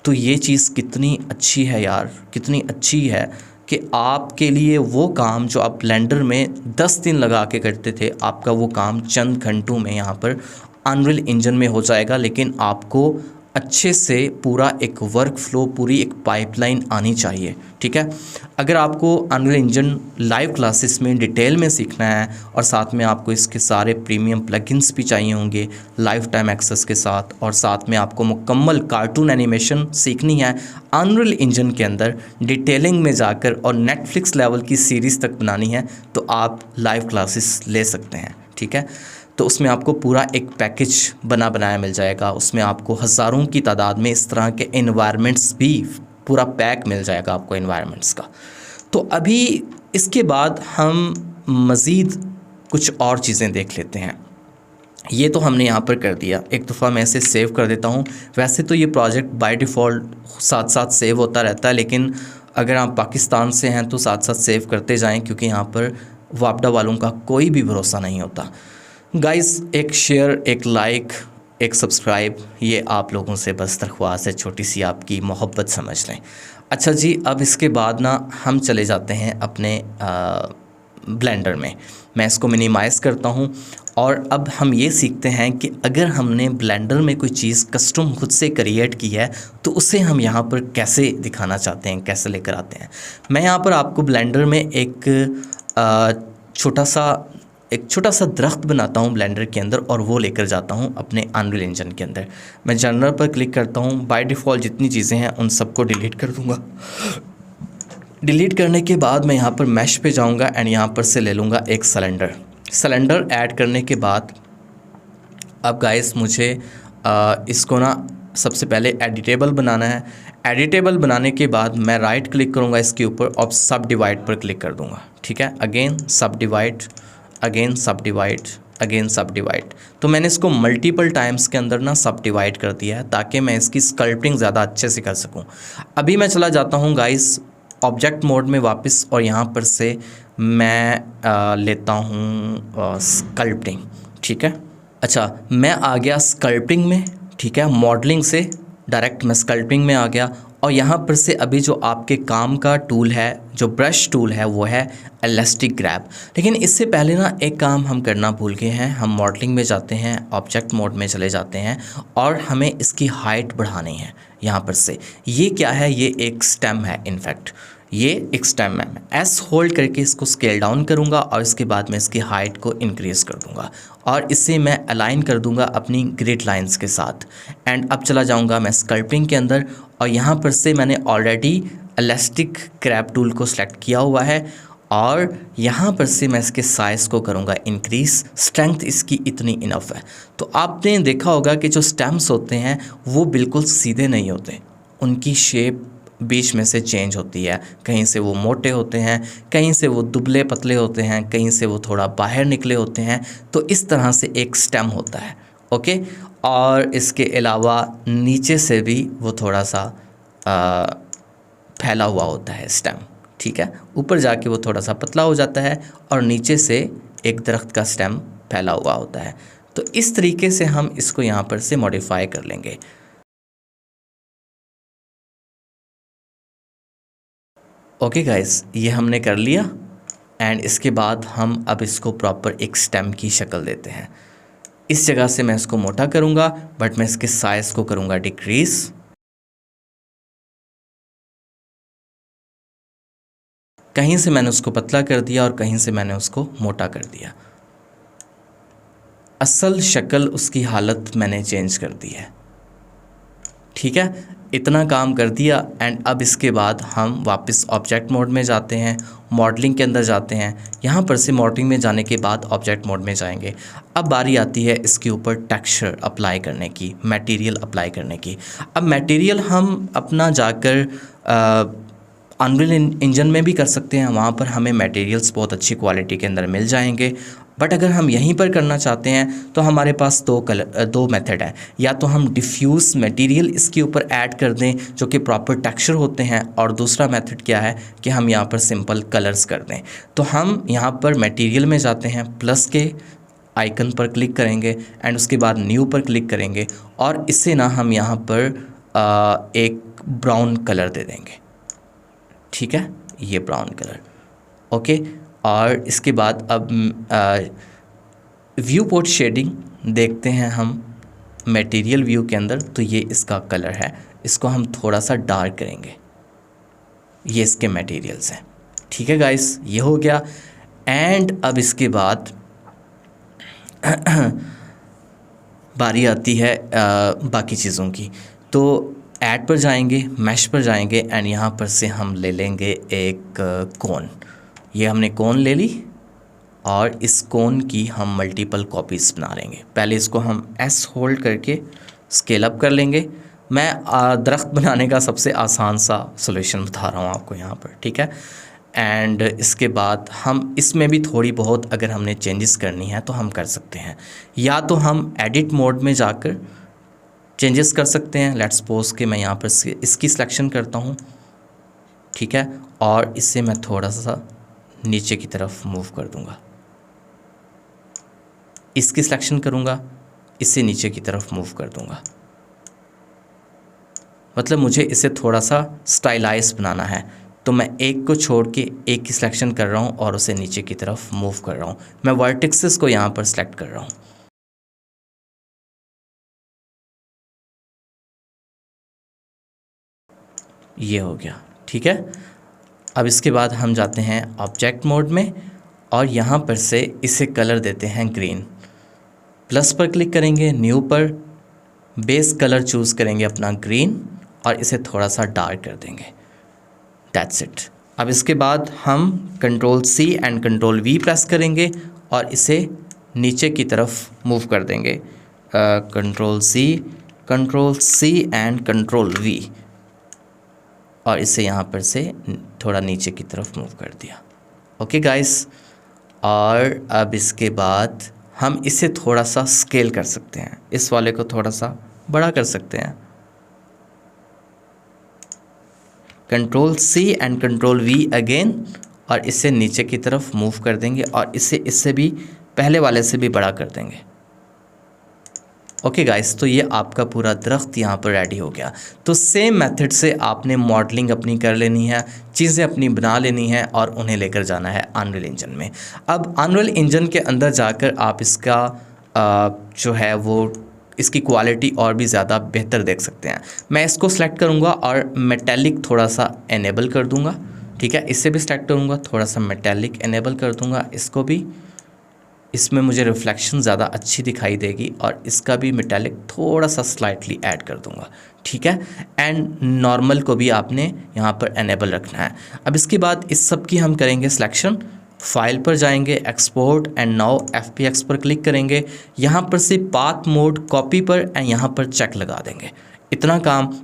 तो ये चीज़ कितनी अच्छी है यार, कितनी अच्छी है कि आपके लिए वो काम जो आप ब्लेंडर में 10 दिन लगा के करते थे, आपका वो काम चंद घंटों में यहाँ पर अनरियल इंजन में हो जाएगा। लेकिन आपको अच्छे से पूरा एक वर्क फ्लो, पूरी एक पाइपलाइन आनी चाहिए, ठीक है। अगर आपको अनरियल इंजन लाइव क्लासेस में डिटेल में सीखना है और साथ में आपको इसके सारे प्रीमियम प्लगइन्स भी चाहिए होंगे लाइफ टाइम एक्सेस के साथ, और साथ में आपको मुकम्मल कार्टून एनिमेशन सीखनी है अनरियल इंजन के अंदर डिटेलिंग में जाकर और नेटफ्लिक्स लेवल की सीरीज़ तक बनानी है, तो आप लाइव क्लासेस ले सकते हैं, ठीक है। तो उसमें आपको पूरा एक पैकेज बनाया मिल जाएगा। उसमें आपको हज़ारों की तादाद में इस तरह के एनवायरनमेंट्स भी, पूरा पैक मिल जाएगा आपको एनवायरनमेंट्स का। तो अभी इसके बाद हम मज़ीद कुछ और चीज़ें देख लेते हैं। ये तो हमने यहाँ पर कर दिया, एक दफ़ा मैं इसे सेव कर देता हूँ। वैसे तो ये प्रोजेक्ट बाय डिफ़ॉल्ट साथ साथ सेव होता रहता है, लेकिन अगर आप पाकिस्तान से हैं तो साथ साथ सेव करते जाएं, क्योंकि यहाँ पर वापडा वालों का कोई भी भरोसा नहीं होता। गाइस, एक शेयर, एक लाइक, एक सब्सक्राइब, ये आप लोगों से बस दरख्वास्त है, छोटी सी आपकी मोहब्बत समझ लें। अच्छा जी, अब इसके बाद ना हम चले जाते हैं अपने ब्लेंडर में। मैं इसको मिनिमाइज़ करता हूँ और अब हम ये सीखते हैं कि अगर हमने ब्लेंडर में कोई चीज़ कस्टम खुद से क्रिएट की है तो उसे हम यहाँ पर कैसे दिखाना चाहते हैं, कैसे लेकर आते हैं। मैं यहाँ पर आपको ब्लेंडर में एक छोटा सा दरख्त बनाता हूँ ब्लेंडर के अंदर, और वो लेकर जाता हूँ अपने अनरियल इंजन के अंदर। मैं जनरल पर क्लिक करता हूँ, बाय डिफ़ॉल्ट जितनी चीज़ें हैं उन सबको डिलीट कर दूँगा। डिलीट करने के बाद मैं यहाँ पर मैश पे जाऊँगा एंड यहाँ पर से ले लूँगा एक सिलेंडर ऐड करने के बाद अब गाइस मुझे इसको ना सबसे पहले एडिटेबल बनाना है। एडिटेबल बनाने के बाद मैं राइट क्लिक करूँगा इसके ऊपर और सब डिवाइड पर क्लिक कर दूँगा, ठीक है। अगेन सब डिवाइड, अगेन सब डिवाइड, अगेन सब डिवाइड। तो मैंने इसको मल्टीपल टाइम्स के अंदर ना सब डिवाइड कर दिया है ताकि मैं इसकी स्कल्पटिंग ज़्यादा अच्छे से कर सकूं। अभी मैं चला जाता हूं गाइस ऑब्जेक्ट मोड में वापस, और यहाँ पर से मैं लेता हूँ स्कल्पटिंग, ठीक है। अच्छा, मैं आ गया स्कल्पटिंग में, ठीक है। मॉडलिंग से डायरेक्ट मैं स्कल्पटिंग में आ गया, और यहाँ पर से अभी जो आपके काम का टूल है, जो ब्रश टूल है, वो है इलास्टिक ग्रैब। लेकिन इससे पहले ना एक काम हम करना भूल गए हैं। हम मॉडलिंग में जाते हैं, ऑब्जेक्ट मोड में चले जाते हैं और हमें इसकी हाइट बढ़ानी है। यहाँ पर से ये क्या है, ये एक स्टेम है, इनफैक्ट ये एक स्टेम है। मैं एस होल्ड करके इसको स्केल डाउन करूँगा और इसके बाद मैं इसकी हाइट को इंक्रीज़ कर दूँगा और इसे मैं अलाइन कर दूँगा अपनी ग्रिड लाइंस के साथ। एंड अब चला जाऊँगा मैं स्कल्पटिंग के अंदर, और यहाँ पर से मैंने ऑलरेडी इलास्टिक ग्रैब टूल को सिलेक्ट किया हुआ है, और यहाँ पर से मैं इसके साइज़ को करूँगा इंक्रीज़। स्ट्रेंथ इसकी इतनी इनफ है। तो आपने देखा होगा कि जो स्टेम्स होते हैं वो बिल्कुल सीधे नहीं होते, उनकी शेप बीच में से चेंज होती है। कहीं से वो मोटे होते हैं, कहीं से वो दुबले पतले होते हैं, कहीं से वो थोड़ा बाहर निकले होते हैं। तो इस तरह से एक स्टेम होता है, ओके। और इसके अलावा नीचे से भी वो थोड़ा सा फैला हुआ होता है स्टेम, ठीक है। ऊपर जाके वो थोड़ा सा पतला हो जाता है और नीचे से एक दरख्त का स्टेम फैला हुआ होता है। तो इस तरीके से हम इसको यहाँ पर से मॉडिफाई कर लेंगे। ओके गाइस, ये हमने कर लिया एंड इसके बाद हम अब इसको प्रॉपर एक स्टेम की शक्ल देते हैं। इस जगह से मैं इसको मोटा करूँगा, बट मैं इसके साइज़ को करूँगा डिक्रीज़। कहीं से मैंने उसको पतला कर दिया और कहीं से मैंने उसको मोटा कर दिया। असल शक्ल उसकी हालत मैंने चेंज कर दी है, ठीक है। इतना काम कर दिया एंड अब इसके बाद हम वापस ऑब्जेक्ट मोड में जाते हैं, मॉडलिंग के अंदर जाते हैं। यहाँ पर से मॉडलिंग में जाने के बाद ऑब्जेक्ट मोड में जाएंगे। अब बारी आती है इसके ऊपर टेक्सचर अप्लाई करने की, मटेरियल अप्लाई करने की। अब मटेरियल हम अपना जाकर अनरियल इंजन में भी कर सकते हैं, वहाँ पर हमें मटेरियल्स बहुत अच्छी क्वालिटी के अंदर मिल जाएंगे। बट अगर हम यहीं पर करना चाहते हैं तो हमारे पास दो मेथड है। या तो हम डिफ्यूज़ मटेरियल इसके ऊपर ऐड कर दें जो कि प्रॉपर टेक्सचर होते हैं, और दूसरा मेथड क्या है कि हम यहाँ पर सिंपल कलर्स कर दें। तो हम यहाँ पर मटेरियल में जाते हैं, प्लस के आइकन पर क्लिक करेंगे एंड उसके बाद न्यू पर क्लिक करेंगे, और इससे ना हम यहाँ पर एक ब्राउन कलर दे देंगे, ठीक है। ये ब्राउन कलर। ओके, और इसके बाद अब व्यू पोर्ट शेडिंग देखते हैं हम मटेरियल व्यू के अंदर। तो ये इसका कलर है, इसको हम थोड़ा सा डार्क करेंगे। ये इसके मटेरियल्स हैं। ठीक है गाइस, ये हो गया। एंड अब इसके बाद बारी आती है बाकी चीज़ों की। तो ऐड पर जाएंगे, मैश पर जाएंगे एंड यहाँ पर से हम ले लेंगे एक कोन। ये हमने कोन ले ली और इस कोन की हम मल्टीपल कॉपीज़ बना लेंगे। पहले इसको हम एस होल्ड करके स्केल अप कर लेंगे। मैं दरख्त बनाने का सबसे आसान सा सॉल्यूशन बता रहा हूँ आपको यहाँ पर, ठीक है। एंड इसके बाद हम इसमें भी थोड़ी बहुत अगर हमने चेंजेस करनी है तो हम कर सकते हैं, या तो हम एडिट मोड में जाकर चेंजेस कर सकते हैं। लेट्स सपोज कि मैं यहाँ पर इसकी सिलेक्शन करता हूँ, ठीक है, और इससे मैं थोड़ा सा नीचे की तरफ मूव कर दूँगा। इसकी सिलेक्शन करूँगा, इससे नीचे की तरफ मूव कर दूँगा। मतलब मुझे इसे थोड़ा सा स्टाइलाइज बनाना है, तो मैं एक को छोड़ के एक की सिलेक्शन कर रहा हूँ और उसे नीचे की तरफ मूव कर रहा हूँ। मैं वर्टेक्सेस को यहाँ पर सिलेक्ट कर रहा हूँ। ये हो गया, ठीक है। अब इसके बाद हम जाते हैं ऑब्जेक्ट मोड में और यहाँ पर से इसे कलर देते हैं ग्रीन। प्लस पर क्लिक करेंगे, न्यू पर बेस कलर चूज़ करेंगे अपना ग्रीन और इसे थोड़ा सा डार्क कर देंगे। That's it. अब इसके बाद हम control C and control V press करेंगे और इसे नीचे की तरफ मूव कर देंगे। Control C and control V, और इसे यहाँ पर से थोड़ा नीचे की तरफ मूव कर दिया। ओके गाइस, और अब इसके बाद हम इसे थोड़ा सा स्केल कर सकते हैं। इस वाले को थोड़ा सा बड़ा कर सकते हैं। Control C and control V again, और इसे नीचे की तरफ मूव कर देंगे और इसे इससे भी पहले वाले से भी बड़ा कर देंगे। ओके गाइस, तो ये आपका पूरा दरख्त यहाँ पर रेडी हो गया। तो सेम मेथड से आपने मॉडलिंग अपनी कर लेनी है, चीज़ें अपनी बना लेनी है और उन्हें लेकर जाना है अनरियल इंजन में। अब अनरियल इंजन के अंदर जाकर आप इसका जो है वो इसकी क्वालिटी और भी ज़्यादा बेहतर देख सकते हैं। मैं इसको सेलेक्ट करूँगा और मेटेलिक थोड़ा सा एनेबल कर दूँगा, ठीक है। इसे भी सेलेक्ट करूँगा, थोड़ा सा मेटेलिक एनेबल कर दूँगा, इसको भी। इसमें मुझे रिफ्लेक्शन ज़्यादा अच्छी दिखाई देगी और इसका भी मेटेलिक थोड़ा सा स्लाइटली ऐड कर दूंगा, ठीक है। एंड नॉर्मल को भी आपने यहाँ पर एनेबल रखना है। अब इसके बाद इस सब की हम करेंगे सिलेक्शन, फाइल पर जाएंगे, एक्सपोर्ट एंड नाउ FBX पर क्लिक करेंगे। यहाँ पर से पाथ मोड कॉपी पर एंड यहाँ पर चेक लगा देंगे। इतना काम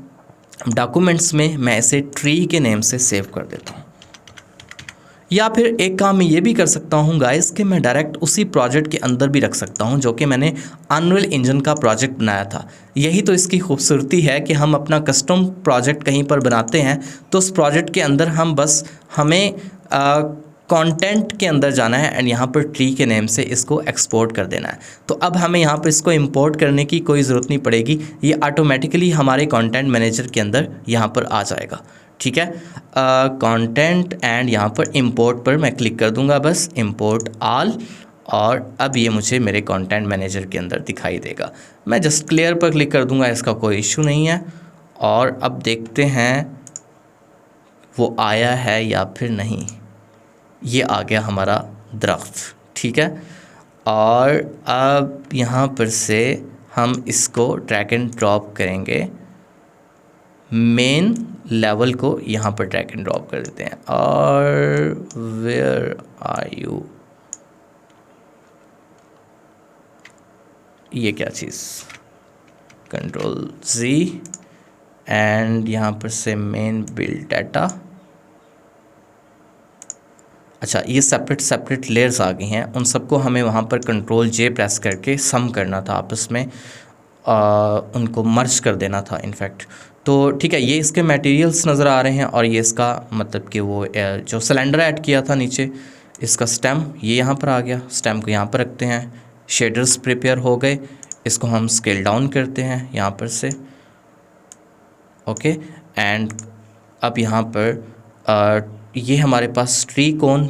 डॉक्यूमेंट्स में मैं इसे ट्री के नेम से सेव कर देता हूँ। या फिर एक काम मैं ये भी कर सकता हूँ गाइस कि मैं डायरेक्ट उसी प्रोजेक्ट के अंदर भी रख सकता हूँ जो कि मैंने अनरियल इंजन का प्रोजेक्ट बनाया था। यही तो इसकी खूबसूरती है कि हम अपना कस्टम प्रोजेक्ट कहीं पर बनाते हैं तो उस प्रोजेक्ट के अंदर हम बस हमें कंटेंट के अंदर जाना है एंड यहाँ पर ट्री के नेम से इसको एक्सपोर्ट कर देना है। तो अब हमें यहाँ पर इसको इंपोर्ट करने की कोई ज़रूरत नहीं पड़ेगी, ये ऑटोमेटिकली हमारे कंटेंट मैनेजर के अंदर यहाँ पर आ जाएगा, ठीक है। कंटेंट एंड यहाँ पर इंपोर्ट पर मैं क्लिक कर दूंगा, बस इंपोर्ट ऑल, और अब ये मुझे मेरे कंटेंट मैनेजर के अंदर दिखाई देगा। मैं जस्ट क्लियर पर क्लिक कर दूंगा, इसका कोई इशू नहीं है। और अब देखते हैं वो आया है या फिर नहीं। ये आ गया हमारा दरख्त, ठीक है। और अब यहाँ पर से हम इसको ड्रैग एंड ड्रॉप करेंगे, मेन लेवल को यहाँ पर ड्रैग एंड ड्रॉप कर देते हैं। और वेयर आर यू, ये क्या चीज़, कंट्रोल Z एंड यहाँ पर से मेन बिल्ड डाटा। अच्छा, ये सेपरेट लेयर्स आ गई हैं, उन सबको हमें वहाँ पर कंट्रोल J प्रेस करके सम करना था, आपस में उनको मर्ज कर देना था इनफैक्ट। तो ठीक है, ये इसके मटेरियल्स नज़र आ रहे हैं और ये इसका मतलब कि वो जो सिलेंडर ऐड किया था नीचे, इसका स्टेम ये यहाँ पर आ गया। स्टेम को यहाँ पर रखते हैं, शेडर्स प्रिपेयर हो गए, इसको हम स्केल डाउन करते हैं यहाँ पर से, ओके। एंड अब यहाँ पर ये हमारे पास त्रिकोण,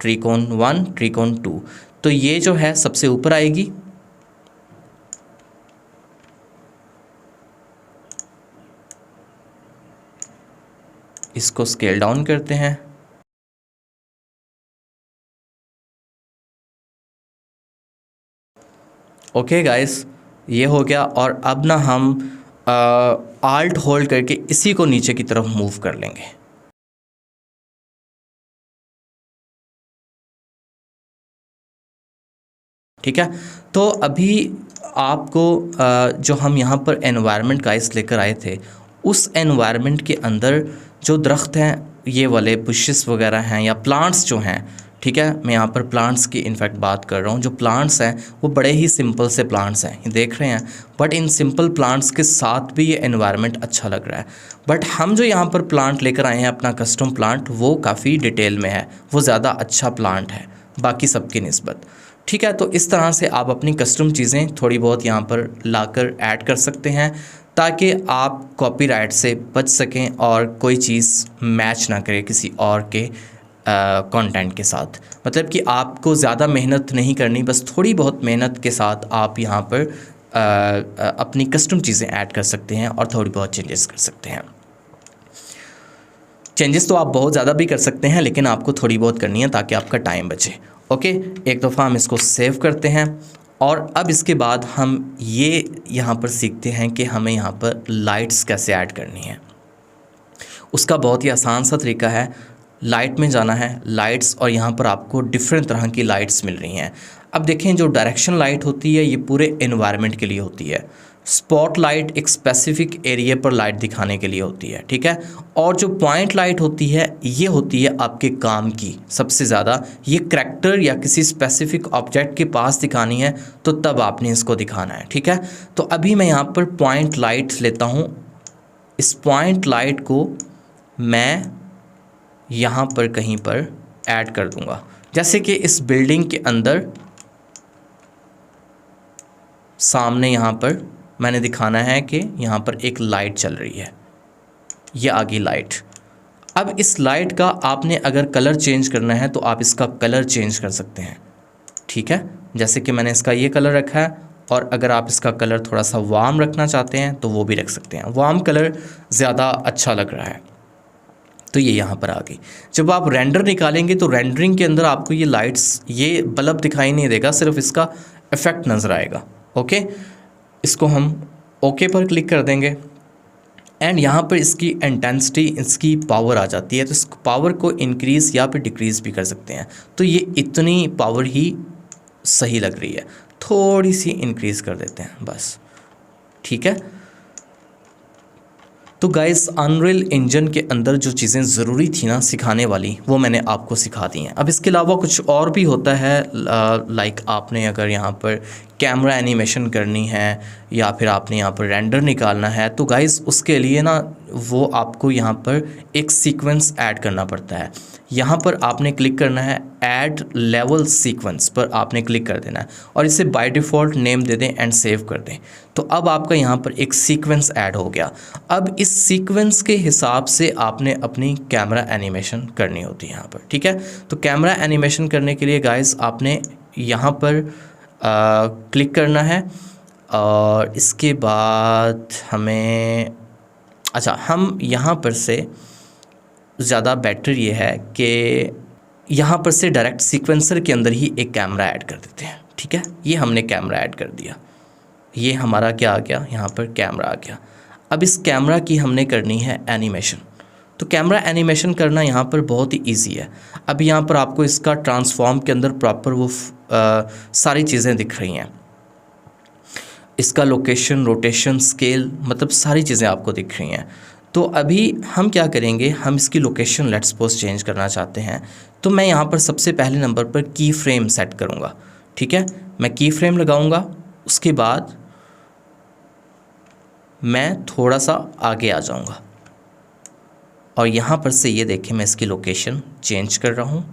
त्रिकोण 1, त्रिकोण 2, तो ये जो है सबसे ऊपर आएगी। इसको स्केल डाउन करते हैं। ओके गाइस, ये हो गया। और अब ना हम आल्ट होल्ड करके इसी को नीचे की तरफ मूव कर लेंगे। ठीक है, तो अभी आपको जो हम यहाँ पर एनवायरनमेंट गाइस लेकर आए थे, उस एनवायरनमेंट के अंदर जो दरख्त हैं, ये वाले बुशेस वगैरह हैं या प्लांट्स जो हैं, ठीक है, मैं यहाँ पर प्लांट्स की इनफैक्ट बात कर रहा हूँ। जो प्लांट्स हैं वो बड़े ही सिंपल से प्लांट्स हैं, ये देख रहे हैं, बट इन सिंपल प्लांट्स के साथ भी ये एनवायरनमेंट अच्छा लग रहा है। बट हम जो यहाँ पर प्लांट लेकर आए हैं अपना कस्टम प्लांट, वो काफ़ी डिटेल में है, वो ज़्यादा अच्छा प्लांट है बाकी सबकी निस्बत। ठीक है, तो इस तरह से आप अपनी कस्टम चीज़ें थोड़ी बहुत यहाँ पर लाकर ऐड कर सकते हैं, ताकि आप कॉपीराइट से बच सकें और कोई चीज़ मैच ना करे किसी और के कंटेंट के साथ। मतलब कि आपको ज़्यादा मेहनत नहीं करनी, बस थोड़ी बहुत मेहनत के साथ आप यहाँ पर अपनी कस्टम चीज़ें ऐड कर सकते हैं और थोड़ी बहुत चेंजेस कर सकते हैं। चेंजेस तो आप बहुत ज़्यादा भी कर सकते हैं, लेकिन आपको थोड़ी बहुत करनी है ताकि आपका टाइम बचे। ओके, एक दफ़ा हम इसको सेव करते हैं और अब इसके बाद हम ये यहाँ पर सीखते हैं कि हमें यहाँ पर लाइट्स कैसे ऐड करनी है। उसका बहुत ही आसान सा तरीका है, लाइट में जाना है, लाइट्स, और यहाँ पर आपको डिफरेंट तरह की लाइट्स मिल रही हैं। अब देखें, जो डायरेक्शन लाइट होती है ये पूरे एनवायरनमेंट के लिए होती है। स्पॉट लाइट एक स्पेसिफिक एरिया पर लाइट दिखाने के लिए होती है, ठीक है। और जो पॉइंट लाइट होती है ये होती है आपके काम की, सबसे ज़्यादा ये करैक्टर या किसी स्पेसिफिक ऑब्जेक्ट के पास दिखानी है, तो तब आपने इसको दिखाना है, ठीक है। तो अभी मैं यहाँ पर पॉइंट लाइट लेता हूँ। इस पॉइंट लाइट को मैं यहाँ पर कहीं पर ऐड कर दूँगा, जैसे कि इस बिल्डिंग के अंदर सामने यहाँ पर मैंने दिखाना है कि यहाँ पर एक लाइट चल रही है, ये आ गई लाइट। अब इस लाइट का आपने अगर कलर चेंज करना है तो आप इसका कलर चेंज कर सकते हैं, ठीक है। जैसे कि मैंने इसका ये कलर रखा है, और अगर आप इसका कलर थोड़ा सा वार्म रखना चाहते हैं तो वो भी रख सकते हैं। वार्म कलर ज़्यादा अच्छा लग रहा है, तो ये यहाँ पर आ गई। जब आप रेंडर निकालेंगे तो रेंडरिंग के अंदर आपको ये लाइट्स, ये बल्ब दिखाई नहीं देगा, सिर्फ इसका इफ़ेक्ट नज़र आएगा। ओके, इसको हम ओके पर क्लिक कर देंगे एंड यहाँ पर इसकी इंटेंसिटी, इसकी पावर आ जाती है। तो इस पावर को इंक्रीज़ या फिर डिक्रीज़ भी कर सकते हैं। तो ये इतनी पावर ही सही लग रही है, थोड़ी सी इंक्रीज़ कर देते हैं बस, ठीक है। तो गाइस, अनरियल इंजन के अंदर जो चीज़ें ज़रूरी थी ना सिखाने वाली, वो मैंने आपको सिखा दी हैं। अब इसके अलावा कुछ और भी होता है, लाइक आपने अगर यहाँ पर कैमरा एनिमेशन करनी है या फिर आपने यहाँ पर रेंडर निकालना है, तो गाइस उसके लिए ना वो आपको यहाँ पर एक सीक्वेंस ऐड करना पड़ता है। यहाँ पर आपने क्लिक करना है, ऐड लेवल सीक्वेंस पर आपने क्लिक कर देना है और इसे बाय डिफ़ॉल्ट नेम दे दें एंड सेव कर दें। तो अब आपका यहाँ पर एक सीक्वेंस ऐड हो गया। अब इस सीक्वेंस के हिसाब से आपने अपनी कैमरा एनिमेशन करनी होती है यहाँ पर, ठीक है। तो कैमरा एनिमेशन करने के लिए गाइस आपने यहाँ पर क्लिक करना है और इसके बाद हमें, अच्छा, हम यहाँ पर से ज़्यादा बेटर ये है कि यहाँ पर से डायरेक्ट सीक्वेंसर के अंदर ही एक कैमरा ऐड कर देते हैं, ठीक है। ये हमने कैमरा ऐड कर दिया, ये हमारा क्या आ गया, यहाँ पर कैमरा आ गया। अब इस कैमरा की हमने करनी है एनिमेशन। तो कैमरा एनिमेशन करना यहाँ पर बहुत ही इजी है। अब यहाँ पर आपको इसका ट्रांसफॉर्म के अंदर प्रॉपर वो सारी चीज़ें दिख रही हैं, इसका लोकेशन, रोटेशन, स्केल, मतलब सारी चीज़ें आपको दिख रही हैं। तो अभी हम क्या करेंगे, हम इसकी लोकेशन लेट्स सपोज चेंज करना चाहते हैं, तो मैं यहाँ पर सबसे पहले नंबर पर की फ्रेम सेट करूँगा, ठीक है। मैं की फ्रेम लगाऊँगा, उसके बाद मैं थोड़ा सा आगे आ जाऊँगा और यहाँ पर से ये देखें मैं इसकी लोकेशन चेंज कर रहा हूँ,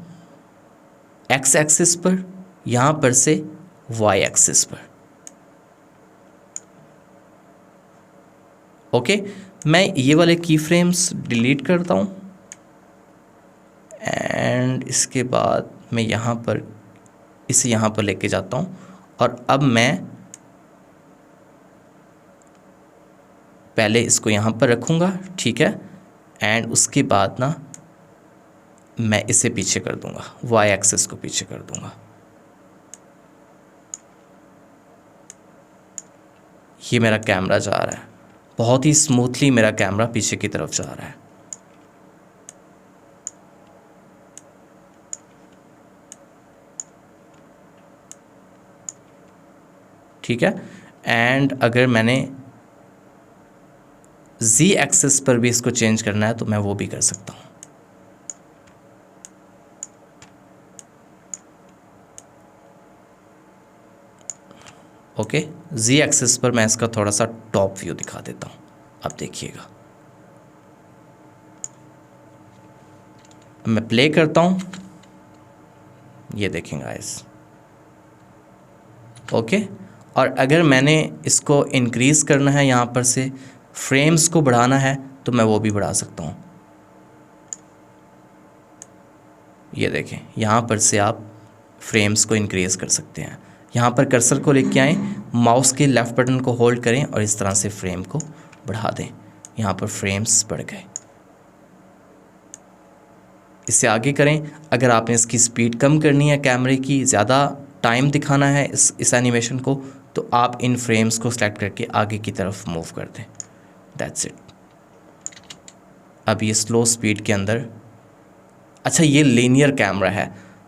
एक्स एक्सिस पर, यहाँ पर से वाई एक्सिस पर। ओके, मैं ये वाले की फ्रेम्स डिलीट करता हूँ एंड इसके बाद मैं यहाँ पर इसे यहाँ पर लेके जाता हूँ और अब मैं पहले इसको यहाँ पर रखूँगा, ठीक है, एंड उसके बाद ना मैं इसे पीछे कर दूँगा, वाई एक्सिस को पीछे कर दूँगा। ये मेरा कैमरा जा रहा है, बहुत ही स्मूथली मेरा कैमरा पीछे की तरफ जा रहा है। ठीक है, एंड अगर मैंने Z एक्सिस पर भी इसको चेंज करना है तो मैं वो भी कर सकता हूँ। ओके, Z एक्सिस पर मैं इसका थोड़ा सा टॉप व्यू दिखा देता हूँ। अब देखिएगा, मैं प्ले करता हूँ, ये देखेंगे गाइस। ओके, और अगर मैंने इसको इंक्रीज़ करना है, यहाँ पर से फ्रेम्स को बढ़ाना है तो मैं वो भी बढ़ा सकता हूँ। ये देखें, यहाँ पर से आप फ्रेम्स को इंक्रीज़ कर सकते हैं। यहाँ पर कर्सर को लेके आएँ, माउस के लेफ़्ट बटन को होल्ड करें और इस तरह से फ्रेम को बढ़ा दें। यहाँ पर फ्रेम्स बढ़ गए। इससे आगे करें, अगर आपने इसकी स्पीड कम करनी है, कैमरे की ज़्यादा टाइम दिखाना है इस एनिमेशन को, तो आप इन फ्रेम्स को सेलेक्ट करके आगे की तरफ मूव कर दें। That's it. अब ये स्लो स्पीड के अंदर, अच्छा ये लीनियर कैमरा है।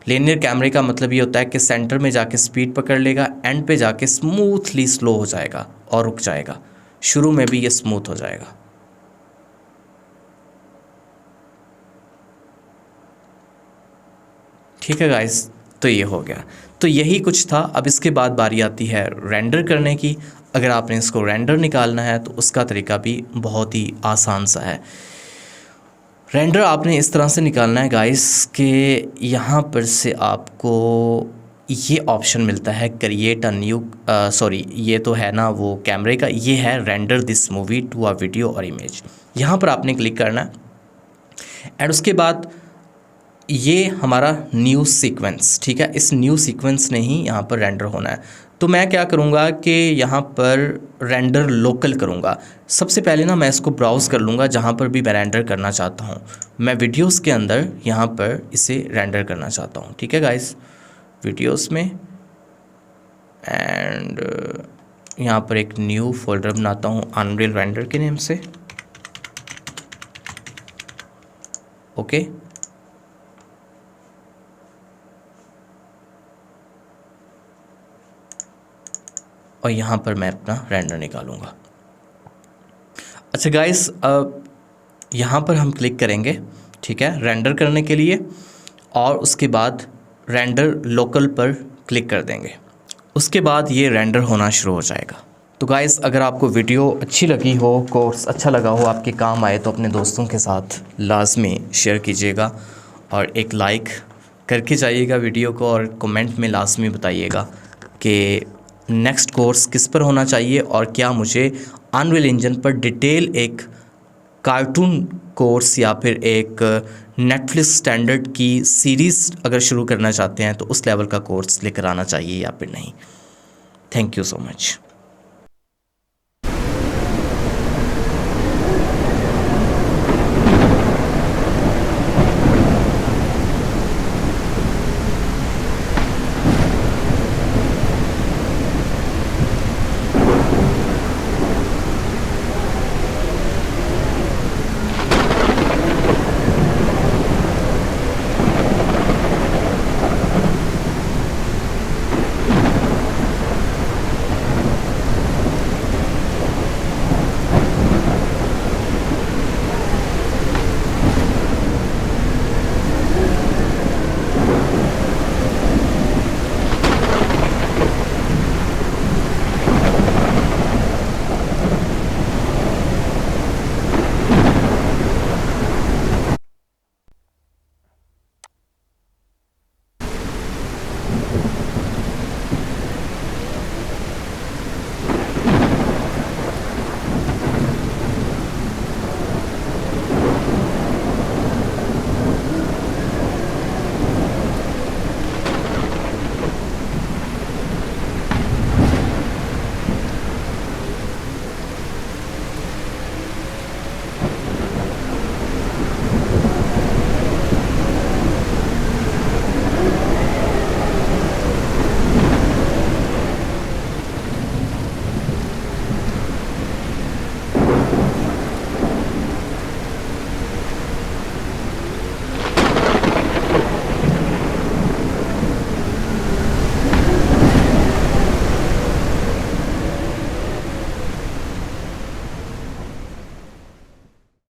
लीनियर कैमरे का मतलब ये होता है कि सेंटर में जाके स्पीड पकड़ लेगा, एंड पे जाके स्मूथली स्लो हो जाएगा और रुक जाएगा। शुरू में भी ये स्मूथ हो जाएगा। ठीक है गाइस, तो ये हो गया। तो यही कुछ था। अब इसके बाद बारी आती है रेंडर करने की। अगर आपने इसको रेंडर निकालना है तो उसका तरीका भी बहुत ही आसान सा है। रेंडर आपने इस तरह से निकालना है गाइस कि यहाँ पर से आपको ये ऑप्शन मिलता है क्रिएट अ न्यू, सॉरी ये तो है ना वो कैमरे का, ये है render this movie to a video और इमेज। यहाँ पर आपने क्लिक करना है एंड उसके बाद ये हमारा न्यू सीक्वेंस, ठीक है, इस न्यू सीक्वेंस ने ही यहाँ पर रेंडर होना है। तो मैं क्या करूँगा कि यहाँ पर रेंडर लोकल करूँगा। सबसे पहले ना मैं इसको ब्राउज़ कर लूँगा जहाँ पर भी मैं रेंडर करना चाहता हूँ। मैं वीडियोस के अंदर यहाँ पर इसे रेंडर करना चाहता हूँ। ठीक है गाइस, वीडियोस में, एंड यहाँ पर एक न्यू फोल्डर बनाता हूँ अनरियल रेंडर के नेम से। ओके, और यहाँ पर मैं अपना रेंडर निकालूंगा। अच्छा गाइस, अब यहाँ पर हम क्लिक करेंगे, ठीक है, रेंडर करने के लिए, और उसके बाद रेंडर लोकल पर क्लिक कर देंगे। उसके बाद ये रेंडर होना शुरू हो जाएगा। तो गाइस, अगर आपको वीडियो अच्छी लगी हो, कोर्स अच्छा लगा हो, आपके काम आए, तो अपने दोस्तों के साथ लाजमी शेयर कीजिएगा और एक लाइक करके जाइएगा वीडियो को, और कमेंट में लाजमी बताइएगा कि नेक्स्ट कोर्स किस पर होना चाहिए, और क्या मुझे अनरियल इंजन पर डिटेल एक कार्टून कोर्स या फिर एक नेटफ्लिक्स स्टैंडर्ड की सीरीज़ अगर शुरू करना चाहते हैं तो उस लेवल का कोर्स लेकर आना चाहिए या फिर नहीं। Thank you so much.